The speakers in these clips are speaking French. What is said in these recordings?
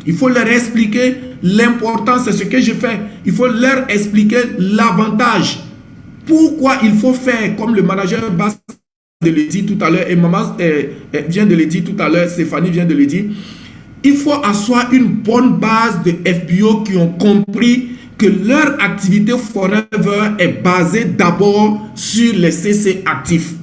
Il faut leur expliquer l'importance, c'est ce que je fais. Il faut leur expliquer l'avantage. Pourquoi il faut faire, comme le manager Bass de le dire tout à l'heure, et maman vient de le dire tout à l'heure, Stéphanie vient de le dire. Il faut asseoir une bonne base de FBO qui ont compris que leur activité Forever est basée d'abord sur les CC actifs.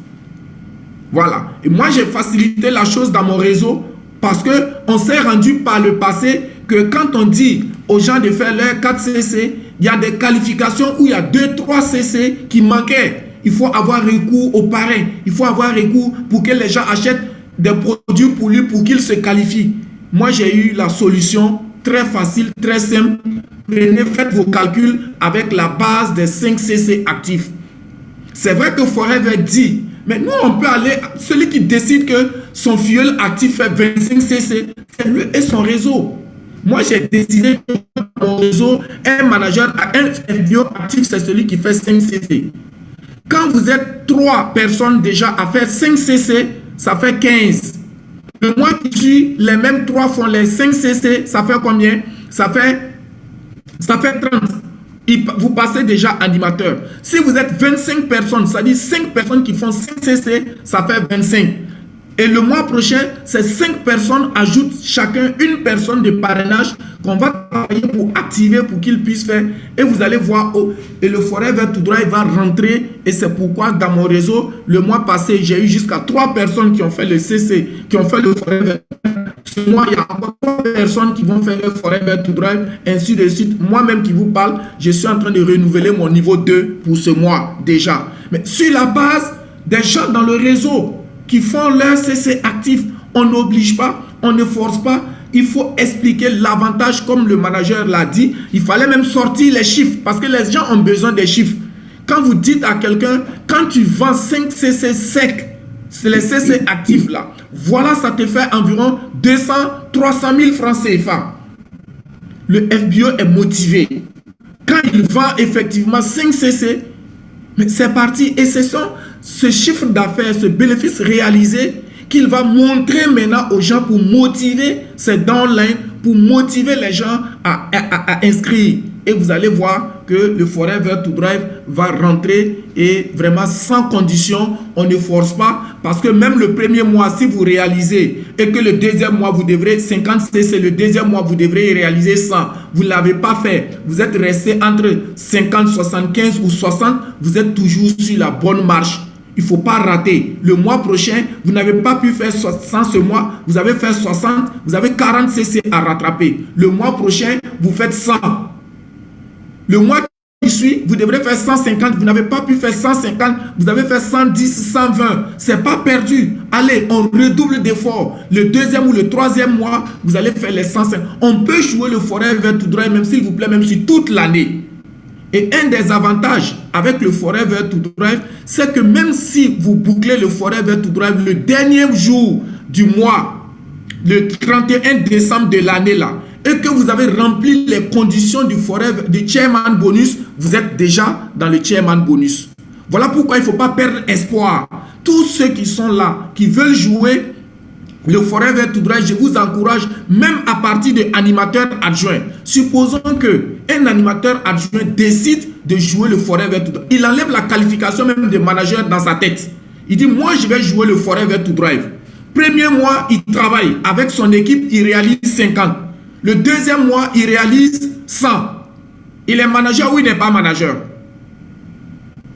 Voilà. Et moi, j'ai facilité la chose dans mon réseau parce qu'on s'est rendu par le passé que quand on dit aux gens de faire leurs 4 CC, il y a des qualifications où il y a 2-3 CC qui manquaient. Il faut avoir recours au parrain. Il faut avoir recours pour que les gens achètent des produits pour lui pour qu'il se qualifie. Moi, j'ai eu la solution très facile, très simple. Prenez, faites vos calculs avec la base des 5 CC actifs. C'est vrai que Forever dit, mais nous, on peut aller, celui qui décide que son fuel actif fait 25 CC, c'est lui et son réseau. Moi, j'ai décidé que mon réseau, un manager, un FBO actif, c'est celui qui fait 5 CC. Quand vous êtes 3 personnes déjà à faire 5 CC, ça fait 15. Le mois qui suit, les mêmes 3 font les 5 CC, ça fait combien? Ça fait 30. Vous passez déjà animateur. Si vous êtes 25 personnes, ça dit 5 personnes qui font 5 CC, ça fait 25. Et le mois prochain, ces 5 personnes ajoutent chacun une personne de parrainage qu'on va travailler pour activer pour qu'ils puissent faire. Et vous allez voir, et le Forever to Drive va rentrer. Et c'est pourquoi dans mon réseau, le mois passé, j'ai eu jusqu'à 3 personnes qui ont fait le CC, qui ont fait le Forever. Ce mois, il y a encore 3 personnes qui vont faire le Forever to Drive, ainsi de suite. Moi-même qui vous parle, je suis en train de renouveler mon niveau 2 pour ce mois déjà. Mais sur la base des gens dans le réseau qui font leur CC actif, on n'oblige pas, on ne force pas. Il faut expliquer l'avantage comme le manager l'a dit. Il fallait même sortir les chiffres parce que les gens ont besoin des chiffres. Quand vous dites à quelqu'un, quand tu vends 5 CC secs, c'est les CC actifs là. Voilà, ça te fait environ 200, 300 000 francs CFA. Le FBO est motivé. Quand il vend effectivement 5 CC, mais c'est parti. Et c'est ce chiffre d'affaires, ce bénéfice réalisé qu'il va montrer maintenant aux gens pour motiver ces downlines, pour motiver les gens à inscrire. Et vous allez voir que le Forever to Drive va rentrer et vraiment sans condition, on ne force pas parce que même le premier mois, si vous réalisez et que le deuxième mois, vous devrez 50 CC, le deuxième mois, vous devrez réaliser 100. Vous ne l'avez pas fait. Vous êtes resté entre 50, 75 ou 60. Vous êtes toujours sur la bonne marche. Il ne faut pas rater. Le mois prochain, vous n'avez pas pu faire 100 ce mois. Vous avez fait 60. Vous avez 40 CC à rattraper. Le mois prochain, vous faites 100. Le mois qui suit, vous devrez faire 150. Vous n'avez pas pu faire 150. Vous avez fait 110, 120. Ce n'est pas perdu. Allez, on redouble d'efforts. Le deuxième ou le troisième mois, vous allez faire les 150. On peut jouer le Forever to Drive, même s'il vous plaît, même si toute l'année. Et un des avantages avec le Forever to Drive, c'est que même si vous bouclez le Forever to Drive le dernier jour du mois, le 31 décembre de l'année là, et que vous avez rempli les conditions du Forever, du Chairman Bonus, vous êtes déjà dans le Chairman Bonus. Voilà pourquoi il ne faut pas perdre espoir. Tous ceux qui sont là, qui veulent jouer le Forever to Drive, je vous encourage, même à partir de animateurs adjoints. Supposons qu'un animateur adjoint décide de jouer le Forever to Drive. Il enlève la qualification même de manager dans sa tête. Il dit, moi, je vais jouer le Forever to Drive. Premier mois, il travaille. Avec son équipe, il réalise 50. Le deuxième mois, il réalise 100. Il est manager ou il n'est pas manager?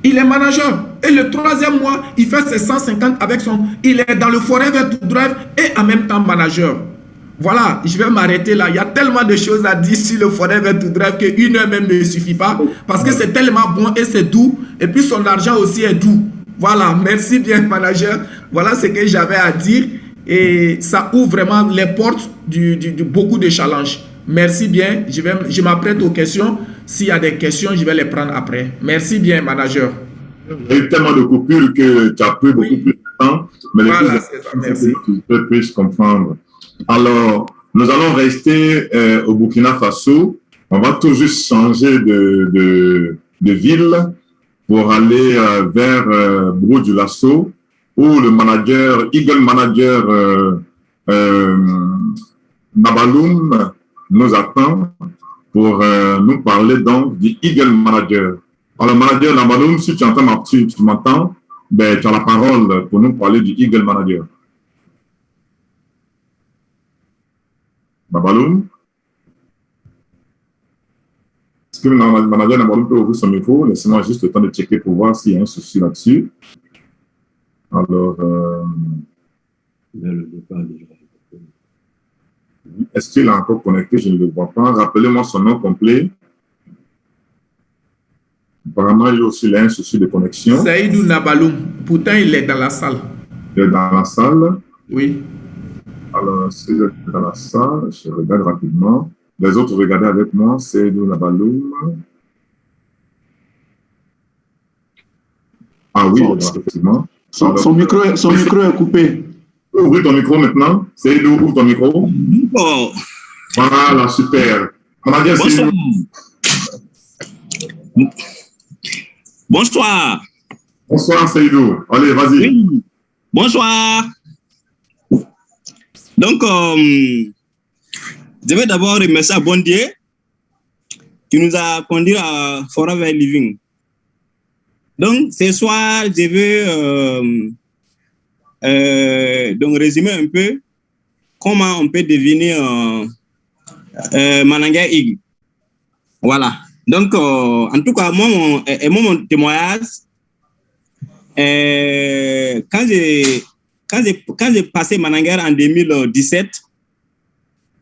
Il est manager. Et le troisième mois, il fait ses 150 avec son... Il est dans le Forever to Drive et en même temps manager. Voilà, je vais m'arrêter là. Il y a tellement de choses à dire sur le Forever to Drive qu'une heure même ne suffit pas. Parce que c'est tellement bon et c'est doux. Et puis son argent aussi est doux. Voilà, merci bien manager. Voilà ce que j'avais à dire. Et ça ouvre vraiment les portes de beaucoup de challenges. Merci bien. Je m'apprête aux questions. S'il y a des questions, je vais les prendre après. Merci bien, manager. Il y a eu tellement de coupures que tu as pris beaucoup plus de temps. Mais voilà, c'est ça. Merci. Que tu puisses comprendre. Alors, nous allons rester au Burkina Faso. On va tout juste changer de ville pour aller vers Brou du Lasso, où le manager, Eagle Manager Nabaloum, nous attend pour nous parler donc du Eagle Manager. Alors, Manager Nabaloum, si tu entends, tu m'entends, ben, tu as la parole pour nous parler du Eagle Manager. Nabaloum? Est-ce que le Manager Nabaloum peut ouvrir son micro? Laissez-moi juste le temps de checker pour voir s'il y a un souci là-dessus. Alors, est-ce qu'il est encore connecté? Je ne le vois pas. Rappelez-moi son nom complet. Apparemment, il y a aussi un souci de connexion. Seydou Nabaloum. Pourtant, il est dans la salle. Il est dans la salle. Oui. Alors, s'il est dans la salle, je regarde rapidement. Les autres, regardez avec moi. Seydou Nabaloum. Ah oui, effectivement. Son micro est coupé. Ouvre ton micro maintenant. Seydou, ouvre ton micro. Oh. Voilà, super. Bonsoir. Bonsoir. Bonsoir, Seydou. Allez, vas-y. Oui. Bonsoir. Donc, je vais d'abord remercier bon Dieu qui nous a conduits à Forever Living. Donc, ce soir, je veux donc résumer un peu comment on peut devenir Mananga Eagle. Voilà. Donc, en tout cas, moi, mon témoignage, quand j'ai passé Mananga en 2017,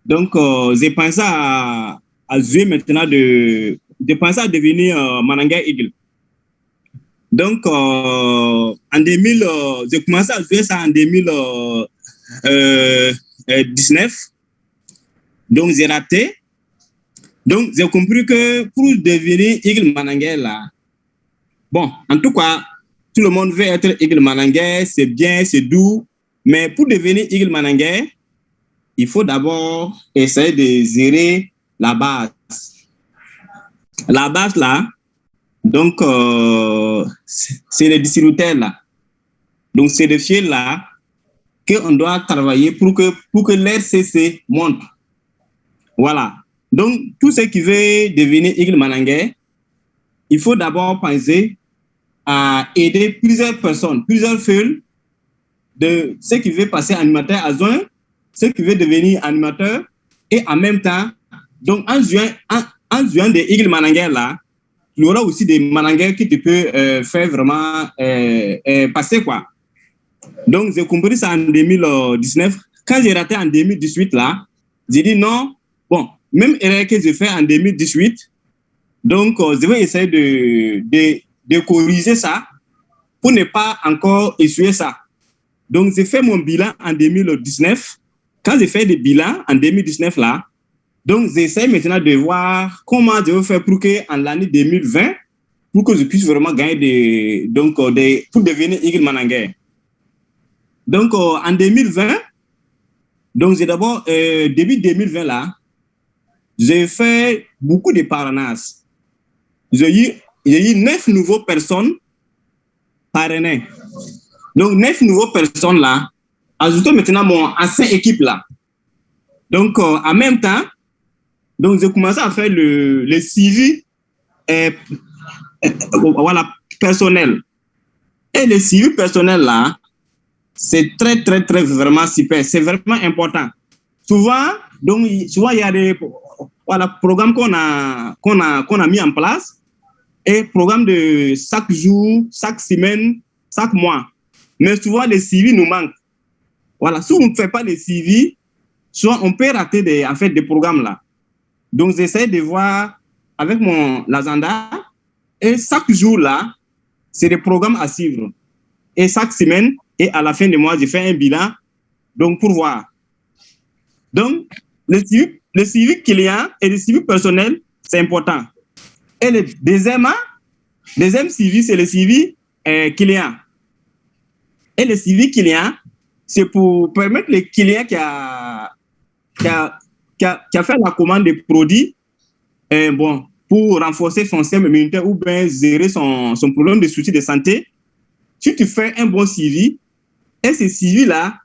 donc, j'ai pensé à jouer maintenant j'ai pensé à devenir Mananga Eagle. Donc, j'ai commencé à jouer ça en 2019. Donc, j'ai raté. Donc, j'ai compris que pour devenir Eagle Mananga, là, bon, en tout cas, tout le monde veut être Eagle Mananga, c'est bien, c'est doux. Mais pour devenir Eagle Mananga, il faut d'abord essayer de gérer la base. La base, là, donc, c'est les distributeurs là. Donc, c'est le fil là qu'on doit travailler pour que l'RCC monte. Voilà. Donc, tout ce qui veut devenir Eagle Mananga, il faut d'abord penser à aider plusieurs personnes, plusieurs fils, de ceux qui veulent passer animateur à zone, ceux qui veulent devenir animateur, et en même temps, donc en jouant des Eagle Mananga là, il y aura aussi des Mananga qui te peut faire vraiment passer quoi. Donc, j'ai compris ça en 2019. Quand j'ai raté en 2018 là, j'ai dit non, bon, même erreur que j'ai fait en 2018, donc je vais essayer de corriger ça pour ne pas encore essuyer ça. Donc, j'ai fait mon bilan en 2019. Quand j'ai fait des bilans en 2019 là, donc j'essaie maintenant de voir comment je vais faire pour que en l'année 2020, pour que je puisse vraiment gagner pour devenir Eagle Mananga. Donc, en 2020, donc j'ai d'abord, début 2020 là, j'ai fait beaucoup de parrainages. J'ai eu 9 nouvelles personnes parrainées. Donc, 9 nouvelles personnes là, ajoutons maintenant mon ancienne équipe là. Donc, en même temps, donc j'ai commencé à faire le suivi voilà, personnel. Et le suivi personnel là, c'est très, très, très vraiment super. C'est vraiment important. Souvent, il y a des programmes qu'on a mis en place et programmes de chaque jour, chaque semaine, chaque mois. Mais souvent, les suivis nous manquent. Voilà, si on ne fait pas les suivis, soit on peut rater des programmes là. Donc, j'essaie de voir avec l'agenda et chaque jour là, c'est des programmes à suivre. Et chaque semaine, et à la fin du mois, je fais un bilan donc pour voir. Donc, le suivi client et le suivi personnel, c'est important. Et le deuxième suivi, c'est le suivi client. Et le suivi client, c'est pour permettre le client qui a fait la commande de produits pour renforcer son système immunitaire ou bien gérer son problème de soucis de santé. Si tu fais un bon suivi, et ce suivi-là,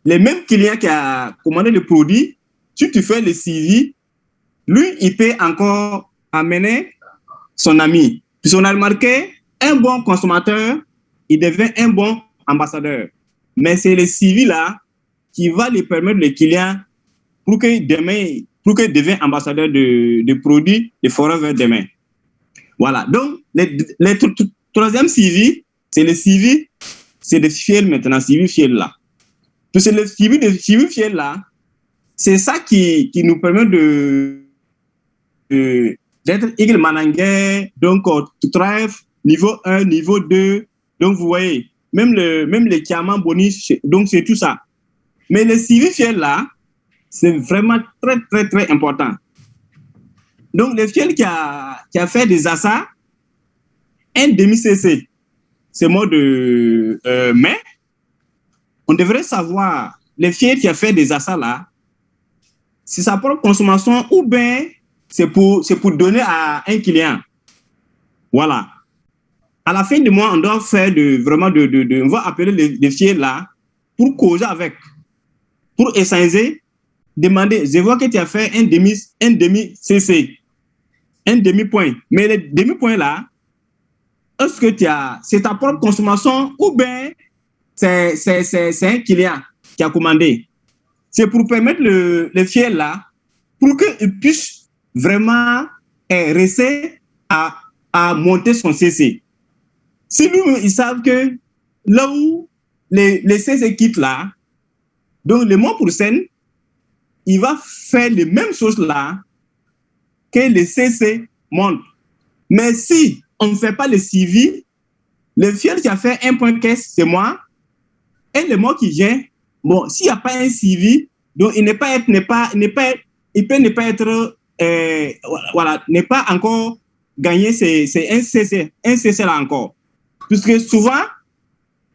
les mêmes clients qui a commandé le produit, si tu fais le suivi, lui, il peut encore amener son ami. Puis on a remarqué, un bon consommateur, il devient un bon ambassadeur. Mais c'est le suivi là qui va lui permettre le client pour que demain, pour qu'il devienne ambassadeur de produits de Forever demain. Voilà. Donc, le troisième suivi, c'est le suivi, c'est le fiel maintenant, suivi fiel là. Parce que le suivi fiel là, c'est ça qui nous permet d'être Eagle Mananguais, donc to thrive, niveau 1, niveau 2. Donc, vous voyez, même les Kiaman bonus, donc c'est tout ça. Mais le suivi fiel là, c'est vraiment très, très, très important. Donc, le fiel qui a fait des achats, un demi-CC, c'est mot de mai. On devrait savoir, le fiel qui a fait des achats là, c'est sa propre consommation ou bien c'est pour donner à un client. Voilà. À la fin du mois, on doit faire on va appeler les fiers là pour causer avec, pour échanger, demander. Je vois que tu as fait un demi-CC, un demi-point. Mais le demi-point là, est-ce que c'est ta propre consommation ou bien c'est un client qui a commandé? C'est pour permettre le fier là, pour qu'il puisse vraiment rester à monter son CC. Si nous, ils savent que là où les CC quittent là, donc le mois prochain, il va faire les mêmes choses là que les CC montent. Mais si on ne fait pas le suivi, le fier qui a fait un point caisse, c'est moi, et le mois qui vient, bon, s'il n'y a pas un suivi, donc il peut ne pas être voilà, n'est pas encore gagné, c'est un CC là encore. Puisque souvent,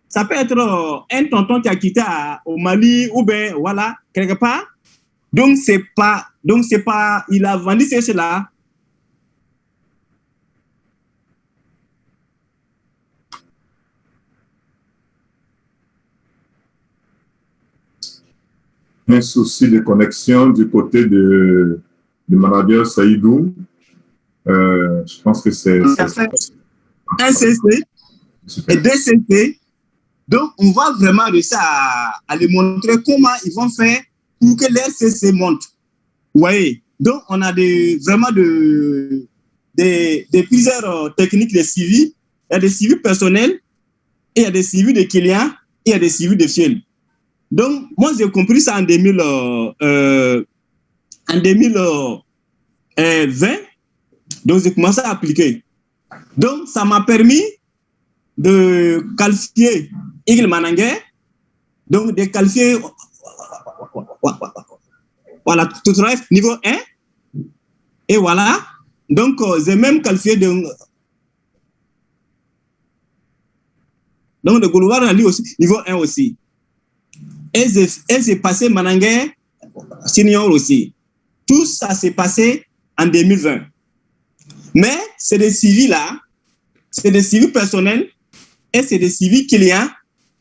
ça peut être un tonton qui a quitté au Mali ou bien, voilà, quelque part. Donc, c'est pas, il a vendu CC là. Un souci de connexion du côté de manager Saïdou. Je pense que c'est un CC et deux CC. Donc, on va vraiment réussir à les montrer comment ils vont faire pour que leur CC monte. Vous voyez? Donc, on a vraiment plusieurs techniques de suivi. Il y a des suivis personnels, et il y a des suivis de clients, et il y a des suivis de fiel. Donc, moi, j'ai compris ça en 2020. Donc, j'ai commencé à appliquer. Donc, ça m'a permis de qualifier Eagle Mananguais, donc de qualifier voilà, tout rêve niveau 1. Et voilà. Donc, j'ai même qualifié de Goulouard Ali aussi, niveau 1 aussi. Et j'ai passé Mananguais senior aussi. Tout ça s'est passé en 2020. Mais c'est des suivis là, c'est des suivis personnels, et c'est des suivis clients,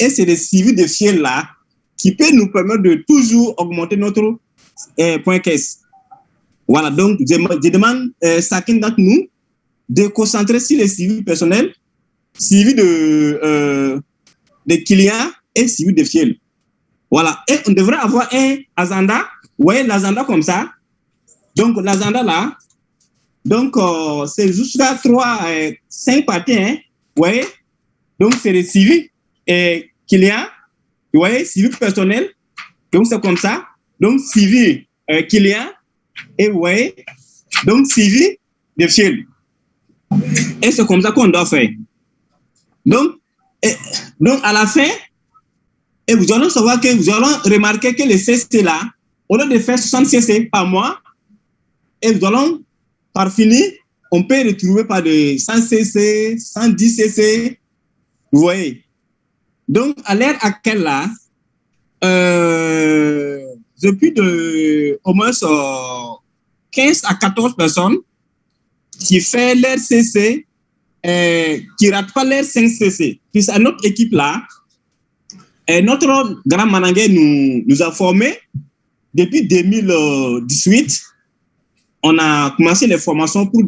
et c'est des suivis de fiel là, qui peut nous permettre de toujours augmenter notre point caisse. Voilà, donc je demande à chacun d'entre nous de concentrer sur les suivis personnels, suivis de clients et suivis de fiel. Voilà, et on devrait avoir un agenda, vous voyez l'agenda comme ça. Donc l'agenda là, donc c'est jusqu'à 5 parties, hein, vous voyez. Donc c'est les suivis clients, vous voyez, suivi personnel, donc c'est comme ça. Donc suivi client, et vous voyez, donc suivi de fiel. Et c'est comme ça qu'on doit faire. Donc à la fin, et vous allez savoir que vous allez remarquer que les CC là, au lieu de faire 60 CC par mois, et vous allez par fini, on peut retrouver par de 100 CC, 110 CC, vous voyez. Donc à l'heure actuelle là, depuis au moins 15 à 14 personnes qui font leur CC, qui ne ratent pas leur 5 CC. Puis à notre équipe là, notre grand Mananguais nous a formés depuis 2018 on a commencé les formations pour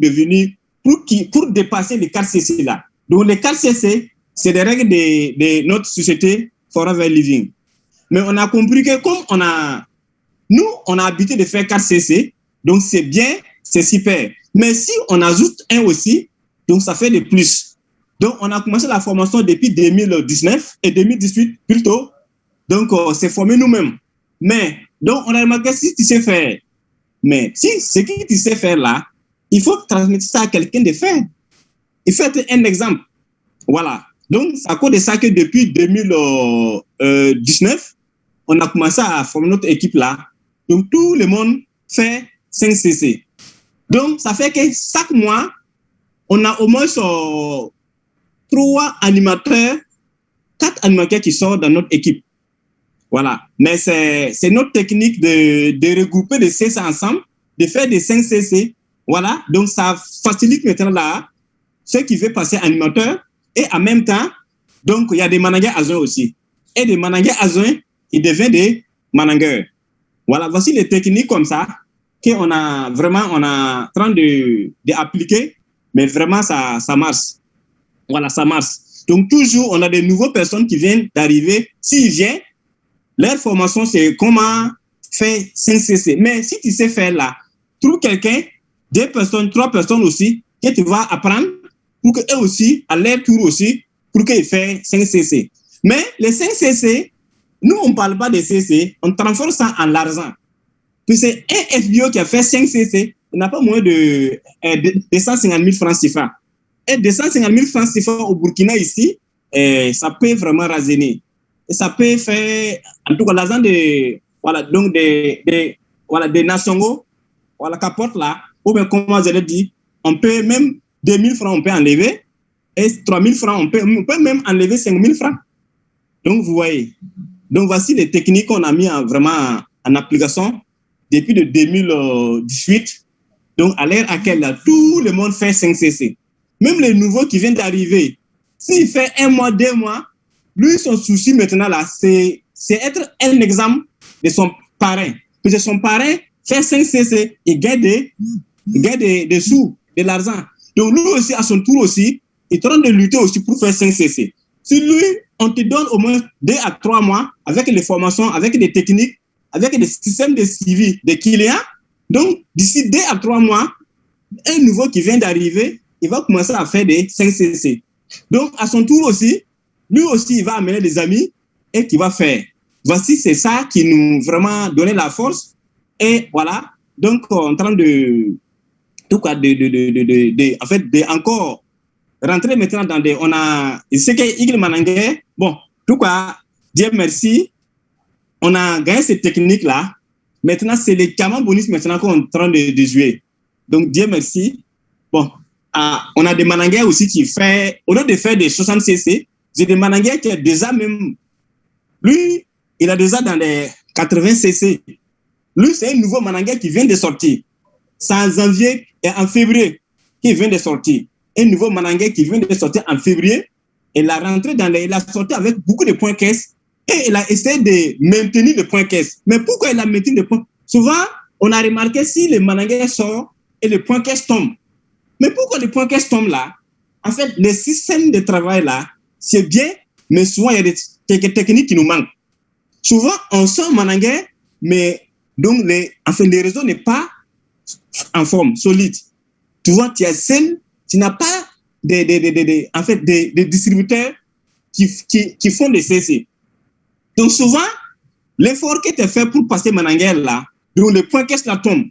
dépasser les 4 CC là. Donc, les 4 CC, c'est des règles de notre société Forever Living. Mais on a compris que comme on a habitué de faire 4 CC, donc c'est bien, c'est super. Mais si on ajoute un aussi, donc ça fait de plus. Donc, on a commencé la formation depuis 2019 et 2018 plutôt. Donc, c'est formé nous-mêmes. Mais, donc, on a remarqué si tu sais faire. Mais si ce que tu sais faire là, il faut transmettre ça à quelqu'un de faire. Il faut être un exemple. Voilà. Donc, c'est à cause de ça que depuis 2019, on a commencé à former notre équipe là. Donc, tout le monde fait 5 CC. Donc, ça fait que chaque mois, on a au moins 3 animateurs, 4 animateurs qui sortent dans notre équipe. Voilà. Mais c'est notre technique de regrouper les CC ensemble, de faire des 5 CC. Voilà. Donc, ça facilite maintenant là ceux qui veulent passer animateur. Et en même temps, donc, il y a des managers adjoints aussi. Et des managers adjoints, ils deviennent des managers. Voilà. Voici les techniques comme ça qu'on a vraiment, on a en train d'appliquer. Mais vraiment, ça marche. Voilà, ça marche. Donc, toujours, on a de nouvelles personnes qui viennent d'arriver. S'ils viennent, leur formation, c'est comment faire 5 CC. Mais si tu sais faire là, trouve quelqu'un, 2 personnes, 3 personnes aussi, que tu vas apprendre pour qu'eux aussi, à leur tour aussi, pour qu'ils fassent 5 CC. Mais les 5 CC, nous, on ne parle pas de CC, on transforme ça en l'argent. Puis c'est un FBO qui a fait 5 CC, il n'a pas moins de 250 000 francs CFA. Et 250 000 francs CFA au Burkina ici, ça peut vraiment raisonner. Et ça peut faire, en tout cas, l'argent des nationaux, voilà, qu'apporte là, ou bien, comment je l'ai dit, on peut même 2 000 francs, on peut enlever, et 3 000 francs, on peut même enlever 5 000 francs. Donc, vous voyez. Donc, voici les techniques qu'on a mis vraiment en application depuis de 2018. Donc, à l'heure à laquelle là, tout le monde fait 5 CC. Même les nouveaux qui viennent d'arriver, s'il fait 1 mois, 2 mois, lui, son souci maintenant là, c'est être un exemple de son parrain. Parce que son parrain fait 5 CC, il gagne des sous, de l'argent. Donc, lui aussi, à son tour aussi, il est en train de lutter aussi pour faire 5 CC. Si lui, on te donne au moins 2 à 3 mois avec les formations, avec des techniques, avec des systèmes de suivi des clients. Donc, d'ici 2 à 3 mois, un nouveau qui vient d'arriver, il va commencer à faire des 5 CC. Donc, à son tour aussi, lui aussi, il va amener des amis et qui va faire. Voici, c'est ça qui nous vraiment donne la force. Et voilà, donc, en train de encore rentrer maintenant dans des... On a... Ce que Eagle Manangué, bon, tout cas, Dieu merci, on a gagné cette technique-là. Maintenant, c'est les Kaman Bonus maintenant qu'on est en train de jouer. Donc, Dieu merci. Bon, on a des Mananguais aussi qui fait... Au lieu de faire des 60 CC, j'ai des Mananguais qui a déjà même... Lui, il a déjà dans les 80 CC. Lui, c'est un nouveau Mananguais qui vient de sortir. C'est en janvier et en février qui vient de sortir. Un nouveau Mananguais qui vient de sortir en février. Il a rentré il a sorti avec beaucoup de points caisse et il a essayé de maintenir le point caisse. Mais pourquoi il a maintenu le point? Souvent, on a remarqué si le Mananguais sort et le point caisse tombe. Mais pourquoi le point caisse tombe là? En fait, le système de travail là, c'est bien, mais souvent, il y a quelques techniques qui nous manquent. Souvent, on sort Mananguais, mais donc, le réseau n'est pas en forme, solide. Tu vois, tu es seul, tu n'as pas des distributeurs qui font des CC. Donc, souvent, l'effort que tu as fait pour passer Mananguais là, donc le point caisse la tombe.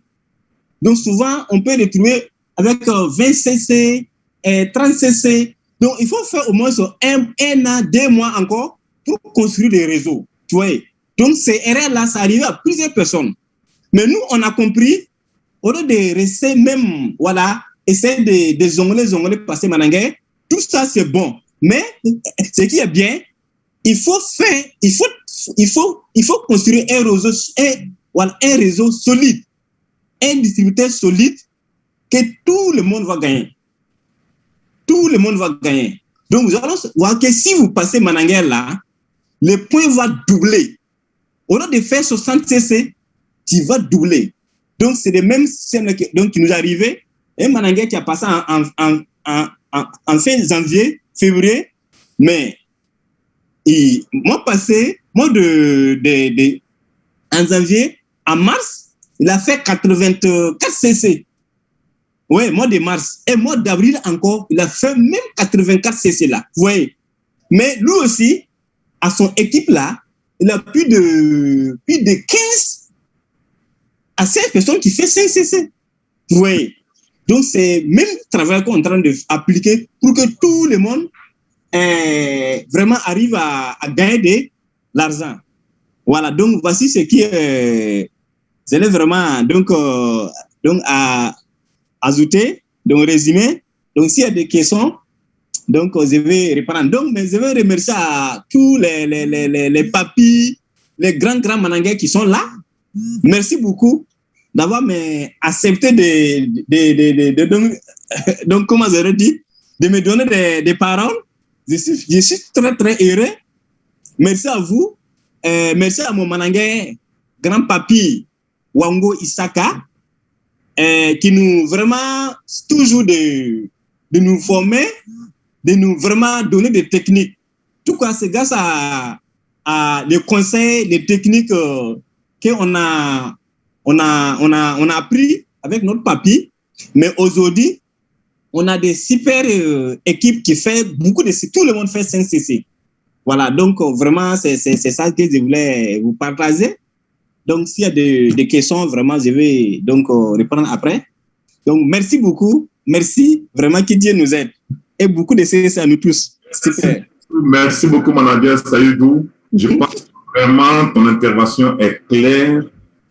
Donc, souvent, on peut le trouver avec 20 CC, 30 CC. Donc, il faut faire au moins 1 an, 2 mois encore pour construire des réseaux. Tu vois. Donc, ces erreurs-là, ça arrive à plusieurs personnes. Mais nous, on a compris, au lieu de rester même, voilà, essayer de zongler, passer Mananguais, tout ça, c'est bon. Mais, ce qui est bien, il faut construire un réseau solide, un distributeur solide que tout le monde va gagner. Tout le monde va gagner. Donc, vous allez voir que si vous passez Mananguais là, le point va doubler. Au lieu de faire 60 CC, tu vas doubler. Donc, c'est les mêmes scènes qui nous arrivaient. Un Mananguais qui a passé en fin janvier, février, mais moi, en janvier, en mars, il a fait 84 cc. Oui, mois de mars. Et mois d'avril encore, il a fait même 84 cc là. Vous voyez. Mais lui aussi, à son équipe là, il a plus de 15 à 16 personnes qui font 5 cc. Vous voyez. Donc, c'est même travail qu'on est en train d'appliquer pour que tout le monde vraiment arrive à gagner de l'argent. Voilà, donc voici ce qui est vraiment donc à ajouter, donc résumé. Donc, s'il y a des questions, donc je vais répondre. Donc, mais je vais remercier à tous les papis, les grands Mananguais qui sont là. Merci beaucoup d'avoir accepté donc, comment je dit, de me donner des paroles. Je suis très, très heureux. Merci à vous. Merci à mon Mananguais, grand papy Wango Isaka, qui nous vraiment toujours de nous former, de nous vraiment donner des techniques. Tout cas, c'est grâce à les conseils, les techniques qu'on a appris avec notre papy. Mais aujourd'hui, on a des super équipes qui font beaucoup de... Tout le monde fait 5 cc. Voilà, donc vraiment, c'est ça que je voulais vous partager. Donc, s'il y a des questions, vraiment, je vais donc répondre après. Donc, merci beaucoup. Merci, vraiment, que Dieu nous aide. Et beaucoup de CC à nous tous. Super. Merci beaucoup, Manager Saïdou. Je pense que vraiment, ton intervention est claire.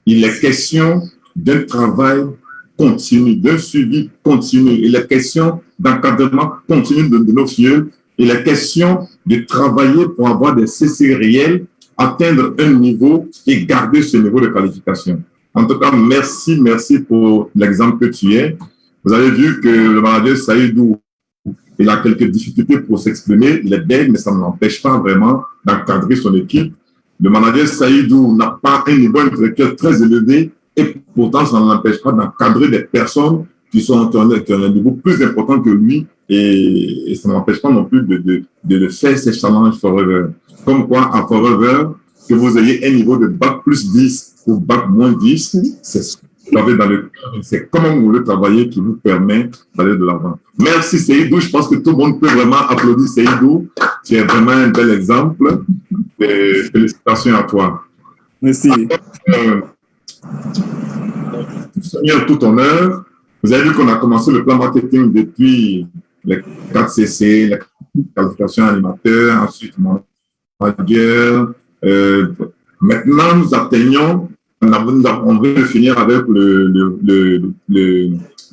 Il est question d'un travail continu, d'un suivi continu. Il est question d'encadrement continu de nos filles. Il est question de travailler pour avoir des CC réels, atteindre un niveau et garder ce niveau de qualification. En tout cas, merci pour l'exemple que tu es. Vous avez vu que le manager Saïdou, il a quelques difficultés pour s'exprimer. Il est bête, mais ça ne l'empêche pas vraiment d'encadrer son équipe. Le manager Saïdou n'a pas un niveau intellectuel très élevé et pourtant, ça ne l'empêche pas d'encadrer des personnes qui ont un niveau plus important que lui et ça ne l'empêche pas non plus de faire ces challenges Forever. Comme quoi, à Forever, que vous ayez un niveau de bac plus 10 ou bac moins 10, c'est comment vous voulez travailler qui vous permet d'aller de l'avant. Merci Seydou, je pense que tout le monde peut vraiment applaudir Seydou. Tu es vraiment un bel exemple. Félicitations à toi. Merci. Seigneur, tout honneur. Vous avez vu qu'on a commencé le plan marketing depuis les 4 CC, la qualification animateur, ensuite manager. Maintenant, nous atteignons, on veut finir avec le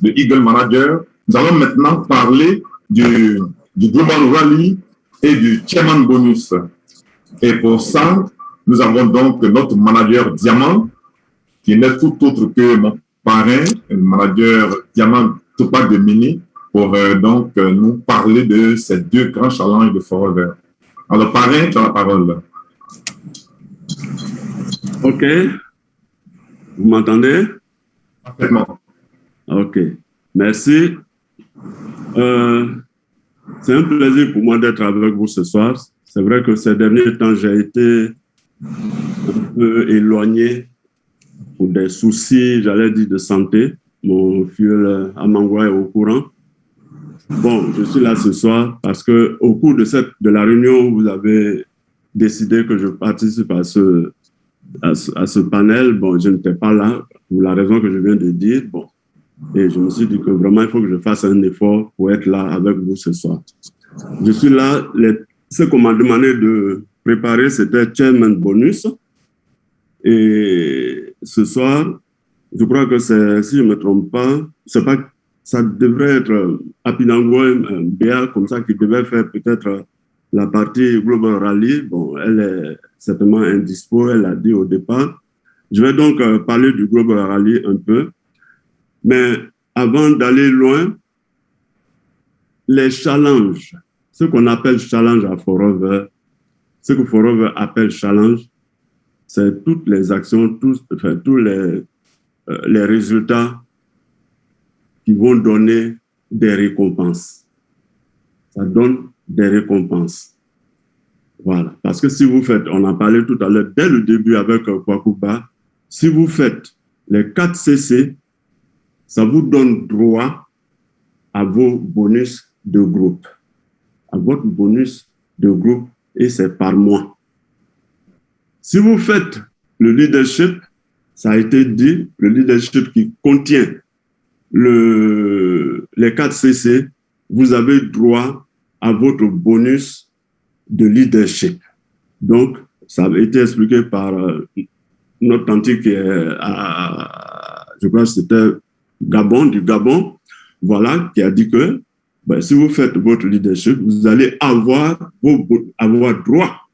Eagle Manager. Nous allons maintenant parler du Global Rally et du Chairman Bonus. Et pour ça, nous avons donc notre manager Diamant, qui n'est tout autre que mon parrain, le manager Diamant Tupac de Mini, pour donc nous parler de ces 2 grands challenges de Forever. Alors, parrain, tu as la parole. OK. Vous m'entendez? Parfaitement. OK. Merci. C'est un plaisir pour moi d'être avec vous ce soir. C'est vrai que ces derniers temps, j'ai été un peu éloigné pour des soucis, j'allais dire, de santé. Mon filleul Amangwa est au courant. Bon, je suis là ce soir parce qu'au cours de la réunion, vous avez décidé que je participe à ce panel. Bon, je n'étais pas là pour la raison que je viens de dire. Bon, et je me suis dit que vraiment, il faut que je fasse un effort pour être là avec vous ce soir. Je suis là. Ce qu'on m'a demandé de préparer, c'était Chairman Bonus. Et ce soir, je crois que si je ne me trompe pas, ça devrait être Apinango, un BA comme ça, qui devait faire peut-être la partie Global Rally. Bon, elle est certainement indispo, elle l'a dit au départ. Je vais donc parler du Global Rally un peu. Mais avant d'aller loin, les challenges, ce qu'on appelle challenge à Forever, ce que Forever appelle challenge, c'est toutes les actions, tous les résultats qui vont donner des récompenses. Ça donne des récompenses. Voilà. Parce que si vous faites, on en parlait tout à l'heure, dès le début avec Kwakuba, si vous faites les 4 CC, ça vous donne droit à vos bonus de groupe, à votre bonus de groupe, et c'est par mois. Si vous faites le leadership, ça a été dit, le leadership qui contient les 4 CC, vous avez droit à votre bonus de leadership. Donc, ça a été expliqué par notre tante qui est je crois que c'était du Gabon, voilà, qui a dit que si vous faites votre leadership, vous allez avoir droit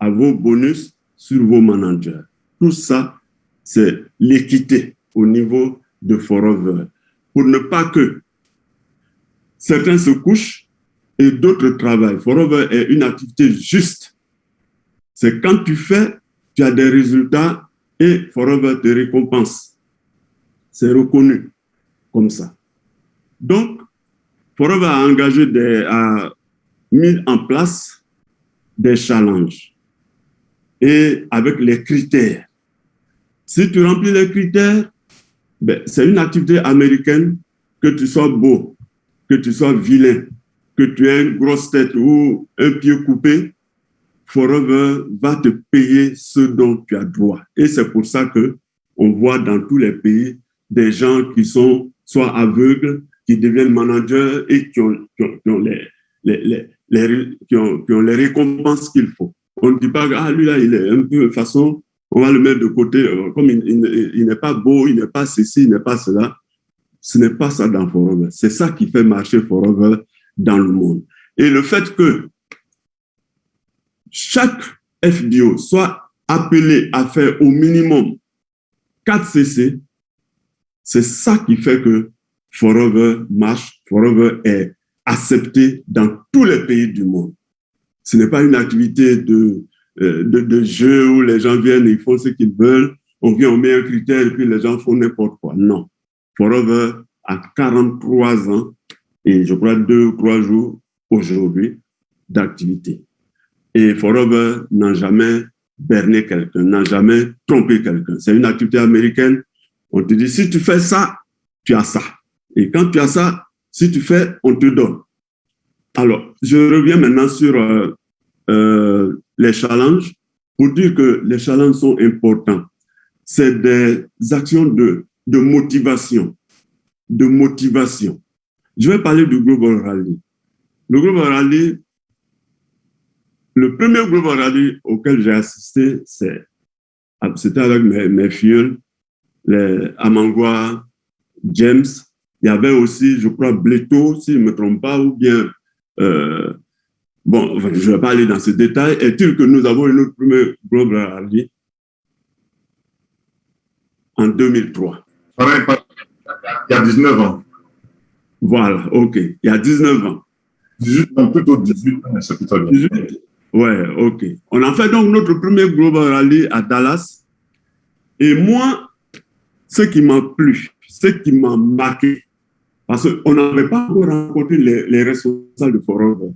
à vos bonus sur vos managers. Tout ça, c'est l'équité au niveau de Forever. Pour ne pas que certains se couchent et d'autres travaillent. Forever est une activité juste. C'est quand tu fais, tu as des résultats et Forever te récompense. C'est reconnu comme ça. Donc, Forever a mis en place des challenges et avec les critères. Si tu remplis les critères, c'est une activité américaine, que tu sois beau, que tu sois vilain, que tu aies une grosse tête ou un pied coupé, Forever va te payer ce dont tu as droit. Et c'est pour ça qu'on voit dans tous les pays des gens qui sont soit aveugles, qui deviennent managers et qui ont les récompenses qu'il faut. On ne dit pas, lui là, il est un peu de façon, on va le mettre de côté, comme il n'est pas beau, il n'est pas ceci, il n'est pas cela. Ce n'est pas ça dans Forever. C'est ça qui fait marcher Forever dans le monde. Et le fait que chaque FBO soit appelé à faire au minimum 4 CC, c'est ça qui fait que Forever marche, Forever est accepté dans tous les pays du monde. Ce n'est pas une activité de jeu où les gens viennent et ils font ce qu'ils veulent. On vient, on met un critère et puis les gens font n'importe quoi. Non. Forever a 43 ans et je crois 2 ou 3 jours aujourd'hui d'activité. Et Forever n'a jamais berné quelqu'un, n'a jamais trompé quelqu'un. C'est une activité américaine. On te dit, si tu fais ça, tu as ça. Et quand tu as ça, si tu fais, on te donne. Alors, je reviens maintenant sur les challenges pour dire que les challenges sont importants. C'est des actions de motivation. De motivation. Je vais parler du Global Rally. Le Global Rally, le premier Global Rally auquel j'ai assisté, c'était avec mes filles, les Amangwa, James. Il y avait aussi, je crois, Bleto, si je ne me trompe pas, ou bien... je ne vais pas aller dans ce détail. Est-il que nous avons eu notre premier Global Rally en 2003. Il y a 19 ans. Voilà, OK. Il y a 19 ans. 18 ans, plutôt 18 ans, mais c'est plutôt bien. 18? Ouais, OK. On a fait donc notre premier Global Rally à Dallas. Et moi, ce qui m'a plu, ce qui m'a marqué, parce qu'on n'avait pas encore rencontré les responsables de Forever.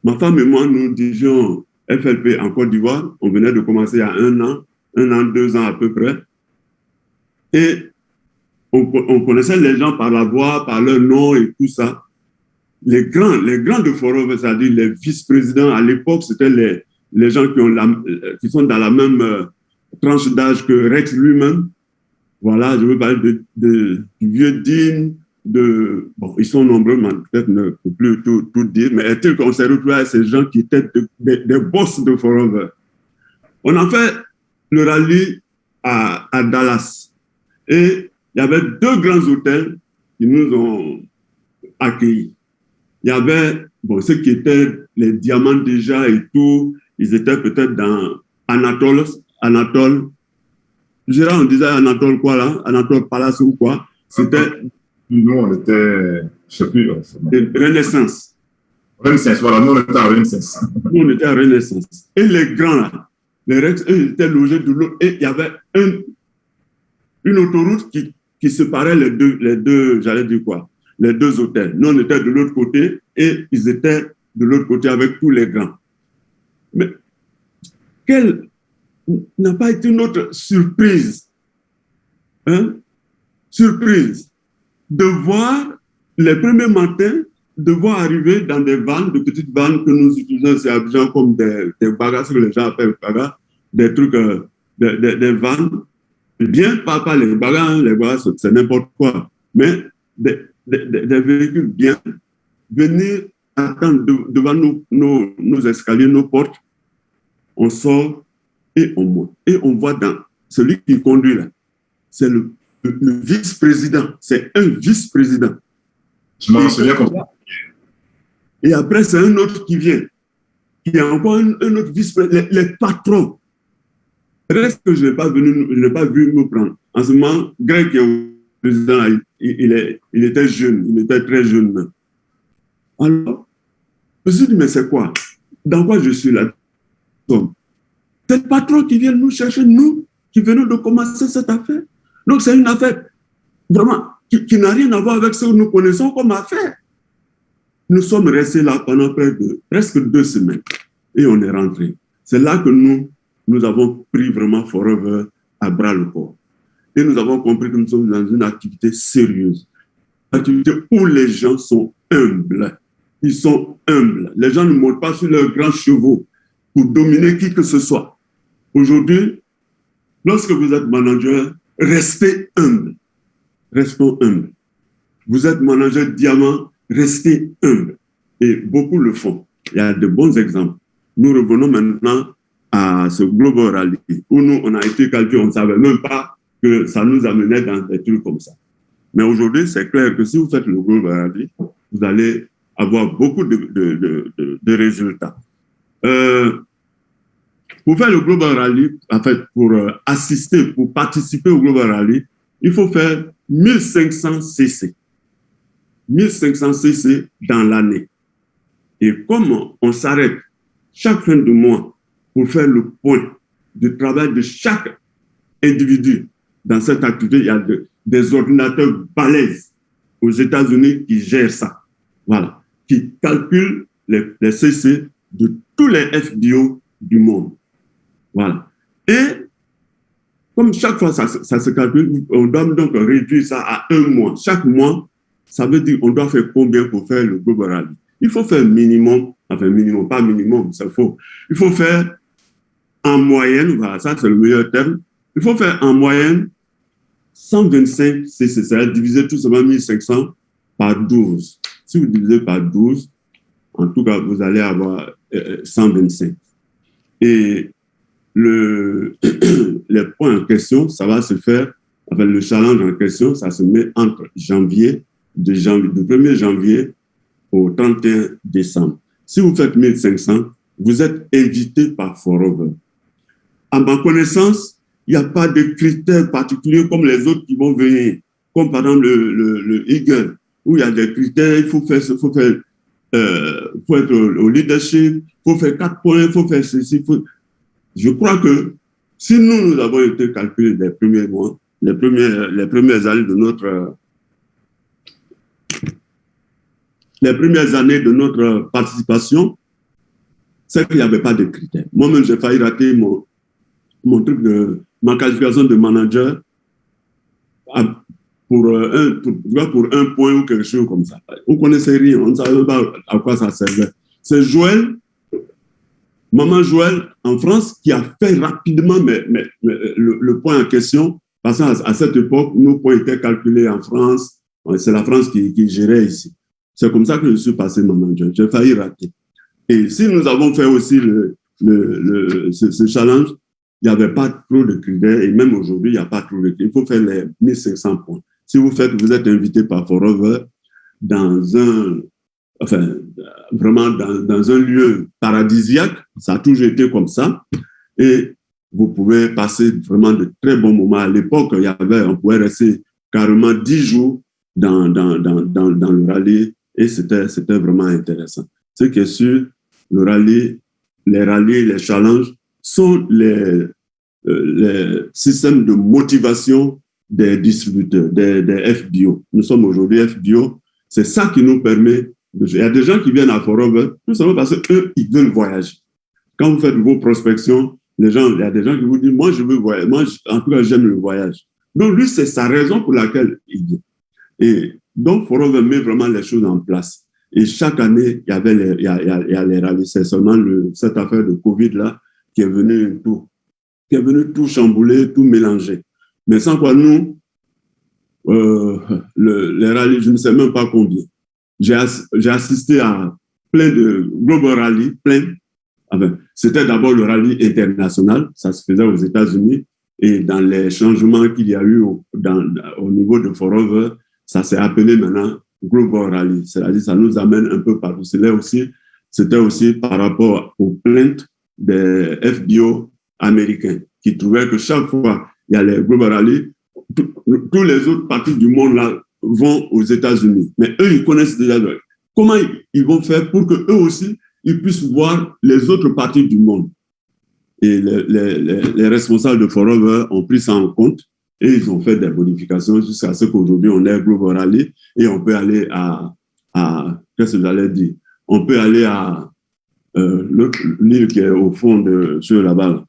Ma femme et moi, nous disions FLP en Côte d'Ivoire. On venait de commencer il y a 1 an, 2 ans à peu près. Et on connaissait les gens par la voix, par leur nom et tout ça. Les grands de Forever, c'est-à-dire les vice-présidents à l'époque, c'était les gens qui sont dans la même tranche d'âge que Rex lui-même. Voilà, je veux parler du vieux Dean, ils sont nombreux, mais peut-être ne peux plus tout dire, mais est-il qu'on s'est retrouvé à ces gens qui étaient des boss de Forever? On a fait le rallye à Dallas et il y avait 2 grands hôtels qui nous ont accueillis. Il y avait ceux qui étaient les diamants déjà et tout, ils étaient peut-être dans Anatole. Je dirais, on disait Anatole quoi là? Anatole Palace ou quoi? C'était... Nous, on était, je ne sais plus. Renaissance. Renaissance, voilà, nous, on était à Renaissance. Nous, on était à Renaissance. Et les grands là, les Rex, eux, ils étaient logés de l'autre. Et il y avait une autoroute qui qui séparaient les deux, j'allais dire quoi, les deux hôtels. Nous, on était de l'autre côté et ils étaient de l'autre côté avec tous les grands. Mais quelle n'a pas été notre surprise, surprise, de voir les premiers matins, de voir arriver dans des vannes, de petites vannes que nous utilisons ici à Abidjan comme des bagages, ce que les gens appellent bagages, des trucs, des vannes, bien pas les bagages, c'est n'importe quoi, mais des véhicules bien, venir attendre devant nos escaliers, nos portes, on sort et on monte. Et on voit dans celui qui conduit là, c'est le vice-président, c'est un vice-président. Je m'en souviens comme ça. Et après, c'est un autre qui vient, qui est encore un autre vice-président, les patrons. Reste que je n'ai pas vu me prendre. En ce moment, Greg, qui est le président, il était jeune, il était très jeune. Alors, je me suis dit, mais c'est quoi? Dans quoi je suis là? C'est le patron qui vient nous chercher, nous, qui venons de commencer cette affaire. Donc, c'est une affaire vraiment qui n'a rien à voir avec ce que nous connaissons comme affaire. Nous sommes restés là pendant presque 2 semaines et on est rentré. C'est là que nous avons pris vraiment Forever à bras le corps. Et nous avons compris que nous sommes dans une activité sérieuse. Une activité où les gens sont humbles. Ils sont humbles. Les gens ne montent pas sur leurs grands chevaux pour dominer qui que ce soit. Aujourd'hui, lorsque vous êtes manager, restez humble. Restons humbles. Vous êtes manager diamant, restez humble. Et beaucoup le font. Il y a de bons exemples. Nous revenons maintenant à ce Global Rally où nous, on a été calculé, on ne savait même pas que ça nous amenait dans des trucs comme ça. Mais aujourd'hui, c'est clair que si vous faites le Global Rally, vous allez avoir beaucoup de résultats. Pour faire le Global Rally, en fait, pour assister, pour participer au Global Rally, il faut faire 1500 CC. 1500 CC dans l'année. Et comme on s'arrête chaque fin de mois pour faire le point du travail de chaque individu dans cette activité, il y a des ordinateurs balèzes aux États-Unis qui gèrent ça. Voilà. Qui calculent les CC de tous les FBO du monde. Voilà. Et comme chaque fois ça se calcule, on doit donc réduire ça à 1 mois. Chaque mois, ça veut dire on doit faire combien pour faire le Global Rally? Il faut faire minimum, enfin minimum, pas minimum, c'est faux. Il faut faire en moyenne, voilà, ça c'est le meilleur terme, il faut faire en moyenne 125 CC, c'est-à-dire diviser tout simplement 1500 par 12. Si vous divisez par 12, en tout cas, vous allez avoir 125. Et les points en question, ça va se faire, enfin le challenge en question, ça se met entre du 1er janvier au 31 décembre. Si vous faites 1500, vous êtes invité par Forever. À ma connaissance, il n'y a pas de critères particuliers comme les autres qui vont venir, comme par exemple le Eagle, où il y a des critères, il faut être au leadership, il faut faire 4 points, il faut faire ceci. Je crois que si nous avons été calculés les premiers mois, les premières années de notre participation, c'est qu'il n'y avait pas de critères. Moi-même, j'ai failli rater mon truc ma qualification de manager pour un point ou quelque chose comme ça. On ne connaissait rien, on ne savait pas à quoi ça servait. C'est Maman Joël, en France, qui a fait rapidement le point en question, parce qu'à cette époque, nos points étaient calculés en France, c'est la France qui gérait ici. C'est comme ça que je suis passé manager. J'ai failli rater. Et si nous avons fait aussi ce challenge, il n'y avait pas trop de critères, et même aujourd'hui, il n'y a pas trop de critères. Il faut faire les 1500 points. Si vous êtes invité par Forever vraiment dans un lieu paradisiaque, ça a toujours été comme ça, et vous pouvez passer vraiment de très bons moments. À l'époque, on pouvait rester carrément 10 jours dans le rallye, et c'était vraiment intéressant. Ce qui est sûr, les rallyes, les challenges sont les systèmes de motivation des distributeurs, des FBO. Nous sommes aujourd'hui FBO. C'est ça qui nous permet. Il y a des gens qui viennent à Forever tout simplement parce qu'eux, ils veulent voyager. Quand vous faites vos prospections, il y a des gens qui vous disent, moi, je veux voyager. Moi, en tout cas, j'aime le voyage. Donc, lui, c'est sa raison pour laquelle il vient. Et donc, Forever met vraiment les choses en place. Et chaque année, il y a les rallyes. C'est seulement cette affaire de Covid-là qui est venue tout chambouler, tout mélanger. Mais sans quoi, nous, les rallyes, je ne sais même pas combien. J'ai assisté à plein de Global Rally, plein. Enfin, c'était d'abord le rallye international, ça se faisait aux États-Unis. Et dans les changements qu'il y a eu au niveau de Forever, ça s'est appelé maintenant Global Rally. C'est-à-dire ça nous amène un peu partout. C'était aussi par rapport aux plaintes des FBO américains qui trouvaient que chaque fois il y a les Global Rally, tous les autres parties du monde là vont aux États-Unis. Mais eux, ils connaissent déjà. Comment ils vont faire pour qu'eux aussi, ils puissent voir les autres parties du monde? Et les responsables de Forever ont pris ça en compte et ils ont fait des modifications jusqu'à ce qu'aujourd'hui, on ait Global Rally et on peut aller qu'est-ce que j'allais dire? On peut aller à l'île qui est au fond sur là-bas.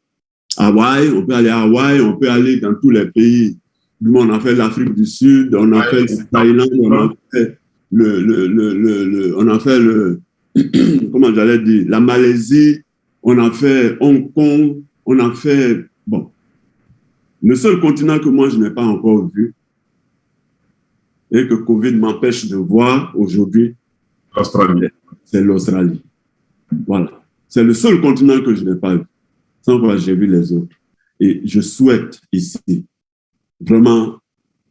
Hawaï, on peut aller à Hawaï, on peut aller dans tous les pays du monde. On a fait l'Afrique du Sud, on a fait le Thaïlande, on a fait comment j'allais dire, la Malaisie, on a fait Hong Kong, on a fait, bon, le seul continent que moi je n'ai pas encore vu et que Covid m'empêche de voir aujourd'hui, c'est l'Australie. Voilà. C'est le seul continent que je n'ai pas vu. Sans quoi j'ai vu les autres. Et je souhaite ici vraiment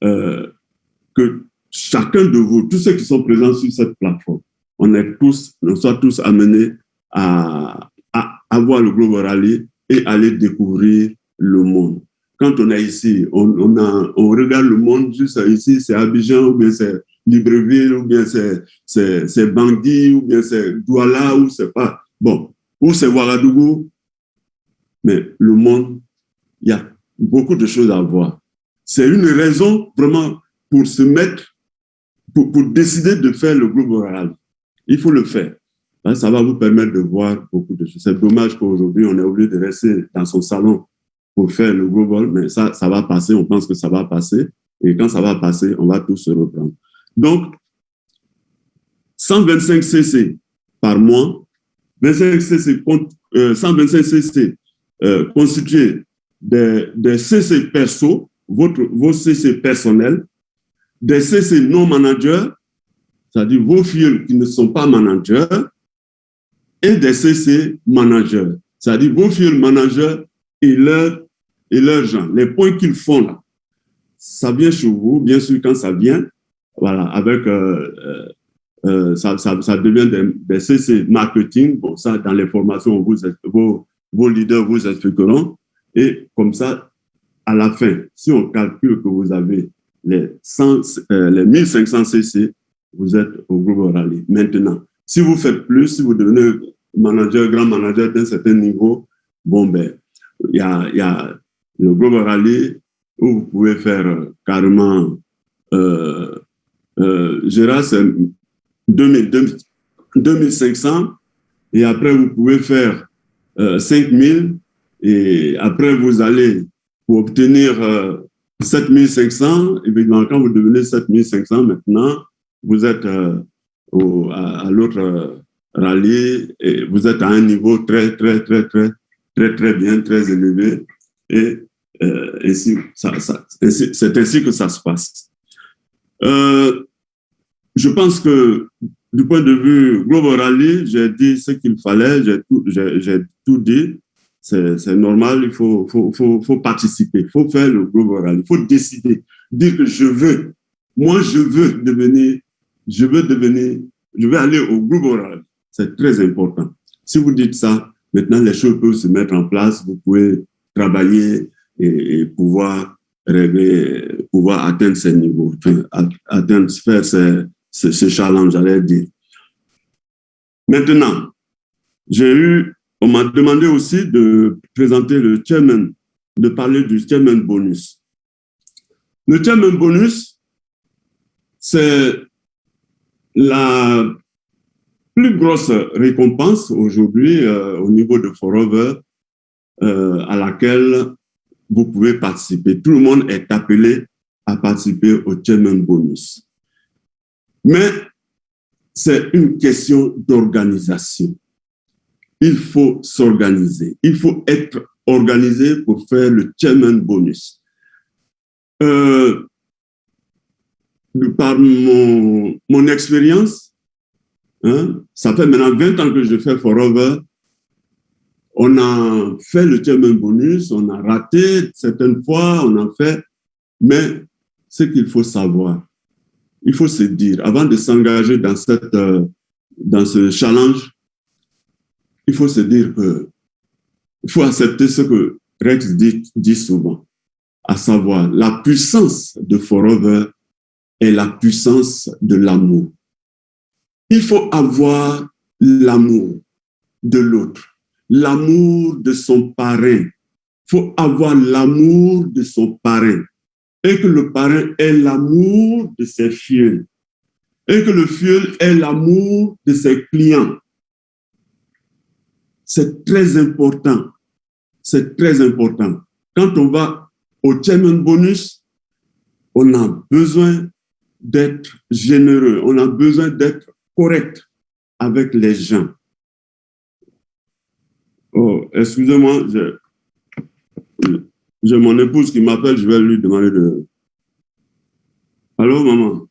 que chacun de vous, tous ceux qui sont présents sur cette plateforme, on soit tous amenés à voir le Global Rally et aller découvrir le monde. Quand on est ici, on regarde le monde juste ici, c'est Abidjan, ou bien c'est Libreville, ou bien c'est Bangui, ou bien c'est Douala, ou c'est pas, bon, ou c'est Ouagadougou. Mais le monde, il y a beaucoup de choses à voir. C'est une raison vraiment pour se mettre, pour décider de faire le Global Rally. Il faut le faire. Là, ça va vous permettre de voir beaucoup de choses. C'est dommage qu'aujourd'hui, on est obligé de rester dans son salon pour faire le Global, mais ça va passer. On pense que ça va passer. Et quand ça va passer, on va tous se reprendre. Donc, 125 cc par mois, 125 cc constitués des CC perso, vos CC personnels, des CC non managers, c'est-à-dire vos filles qui ne sont pas managers, et des CC managers, c'est-à-dire vos filles managers et leurs gens. Les points qu'ils font là, ça vient chez vous, bien sûr, quand ça vient, voilà, avec ça devient des CC marketing. Bon, ça, dans les formations, vos leaders vous expliqueront. Et comme ça, à la fin, si on calcule que vous avez les 1500 CC, vous êtes au Global Rally. Maintenant, si vous faites plus, si vous devenez manager, grand manager d'un certain niveau, bon, ben, il y a le Global Rally où vous pouvez faire carrément, Gérard, c'est 2500, et après vous pouvez faire 5000, et après vous allez pour obtenir 7500. Évidemment, quand vous devenez 7500 maintenant, vous êtes à l'autre rallye et vous êtes à un niveau très bien, très élevé, et c'est ainsi que ça se passe. Je pense que du point de vue Global Rally, j'ai dit ce qu'il fallait, j'ai tout dit. C'est normal, il faut participer, il faut faire le Global Rally, il faut décider, dire que je veux aller au Global Rally. C'est très important. Si vous dites ça, maintenant les choses peuvent se mettre en place, vous pouvez travailler et pouvoir atteindre ces niveaux, faire ce challenge, j'allais dire. Maintenant, on m'a demandé aussi de présenter le chairman, de parler du chairman bonus. Le chairman bonus, c'est la plus grosse récompense aujourd'hui au niveau de Forever à laquelle vous pouvez participer. Tout le monde est appelé à participer au chairman bonus. Mais c'est une question d'organisation. Il faut s'organiser. Il faut être organisé pour faire le chairman bonus. Par mon expérience, hein, ça fait maintenant 20 ans que je fais Forever. On a fait le chairman bonus, on a raté certaines fois, on a fait, mais ce qu'il faut savoir, il faut se dire, avant de s'engager dans ce challenge, il faut se dire que il faut accepter ce que Rex dit souvent, à savoir la puissance de Forever est la puissance de l'amour. Il faut avoir l'amour de l'autre, l'amour de son parrain. Il faut avoir l'amour de son parrain. Et que le parrain ait l'amour de ses fioles. Et que le fiole ait l'amour de ses clients. C'est très important. C'est très important. Quand on va au chairman bonus, on a besoin d'être généreux. On a besoin d'être correct avec les gens. Oh, excusez-moi, j'ai mon épouse qui m'appelle, je vais lui demander de... Allô, maman?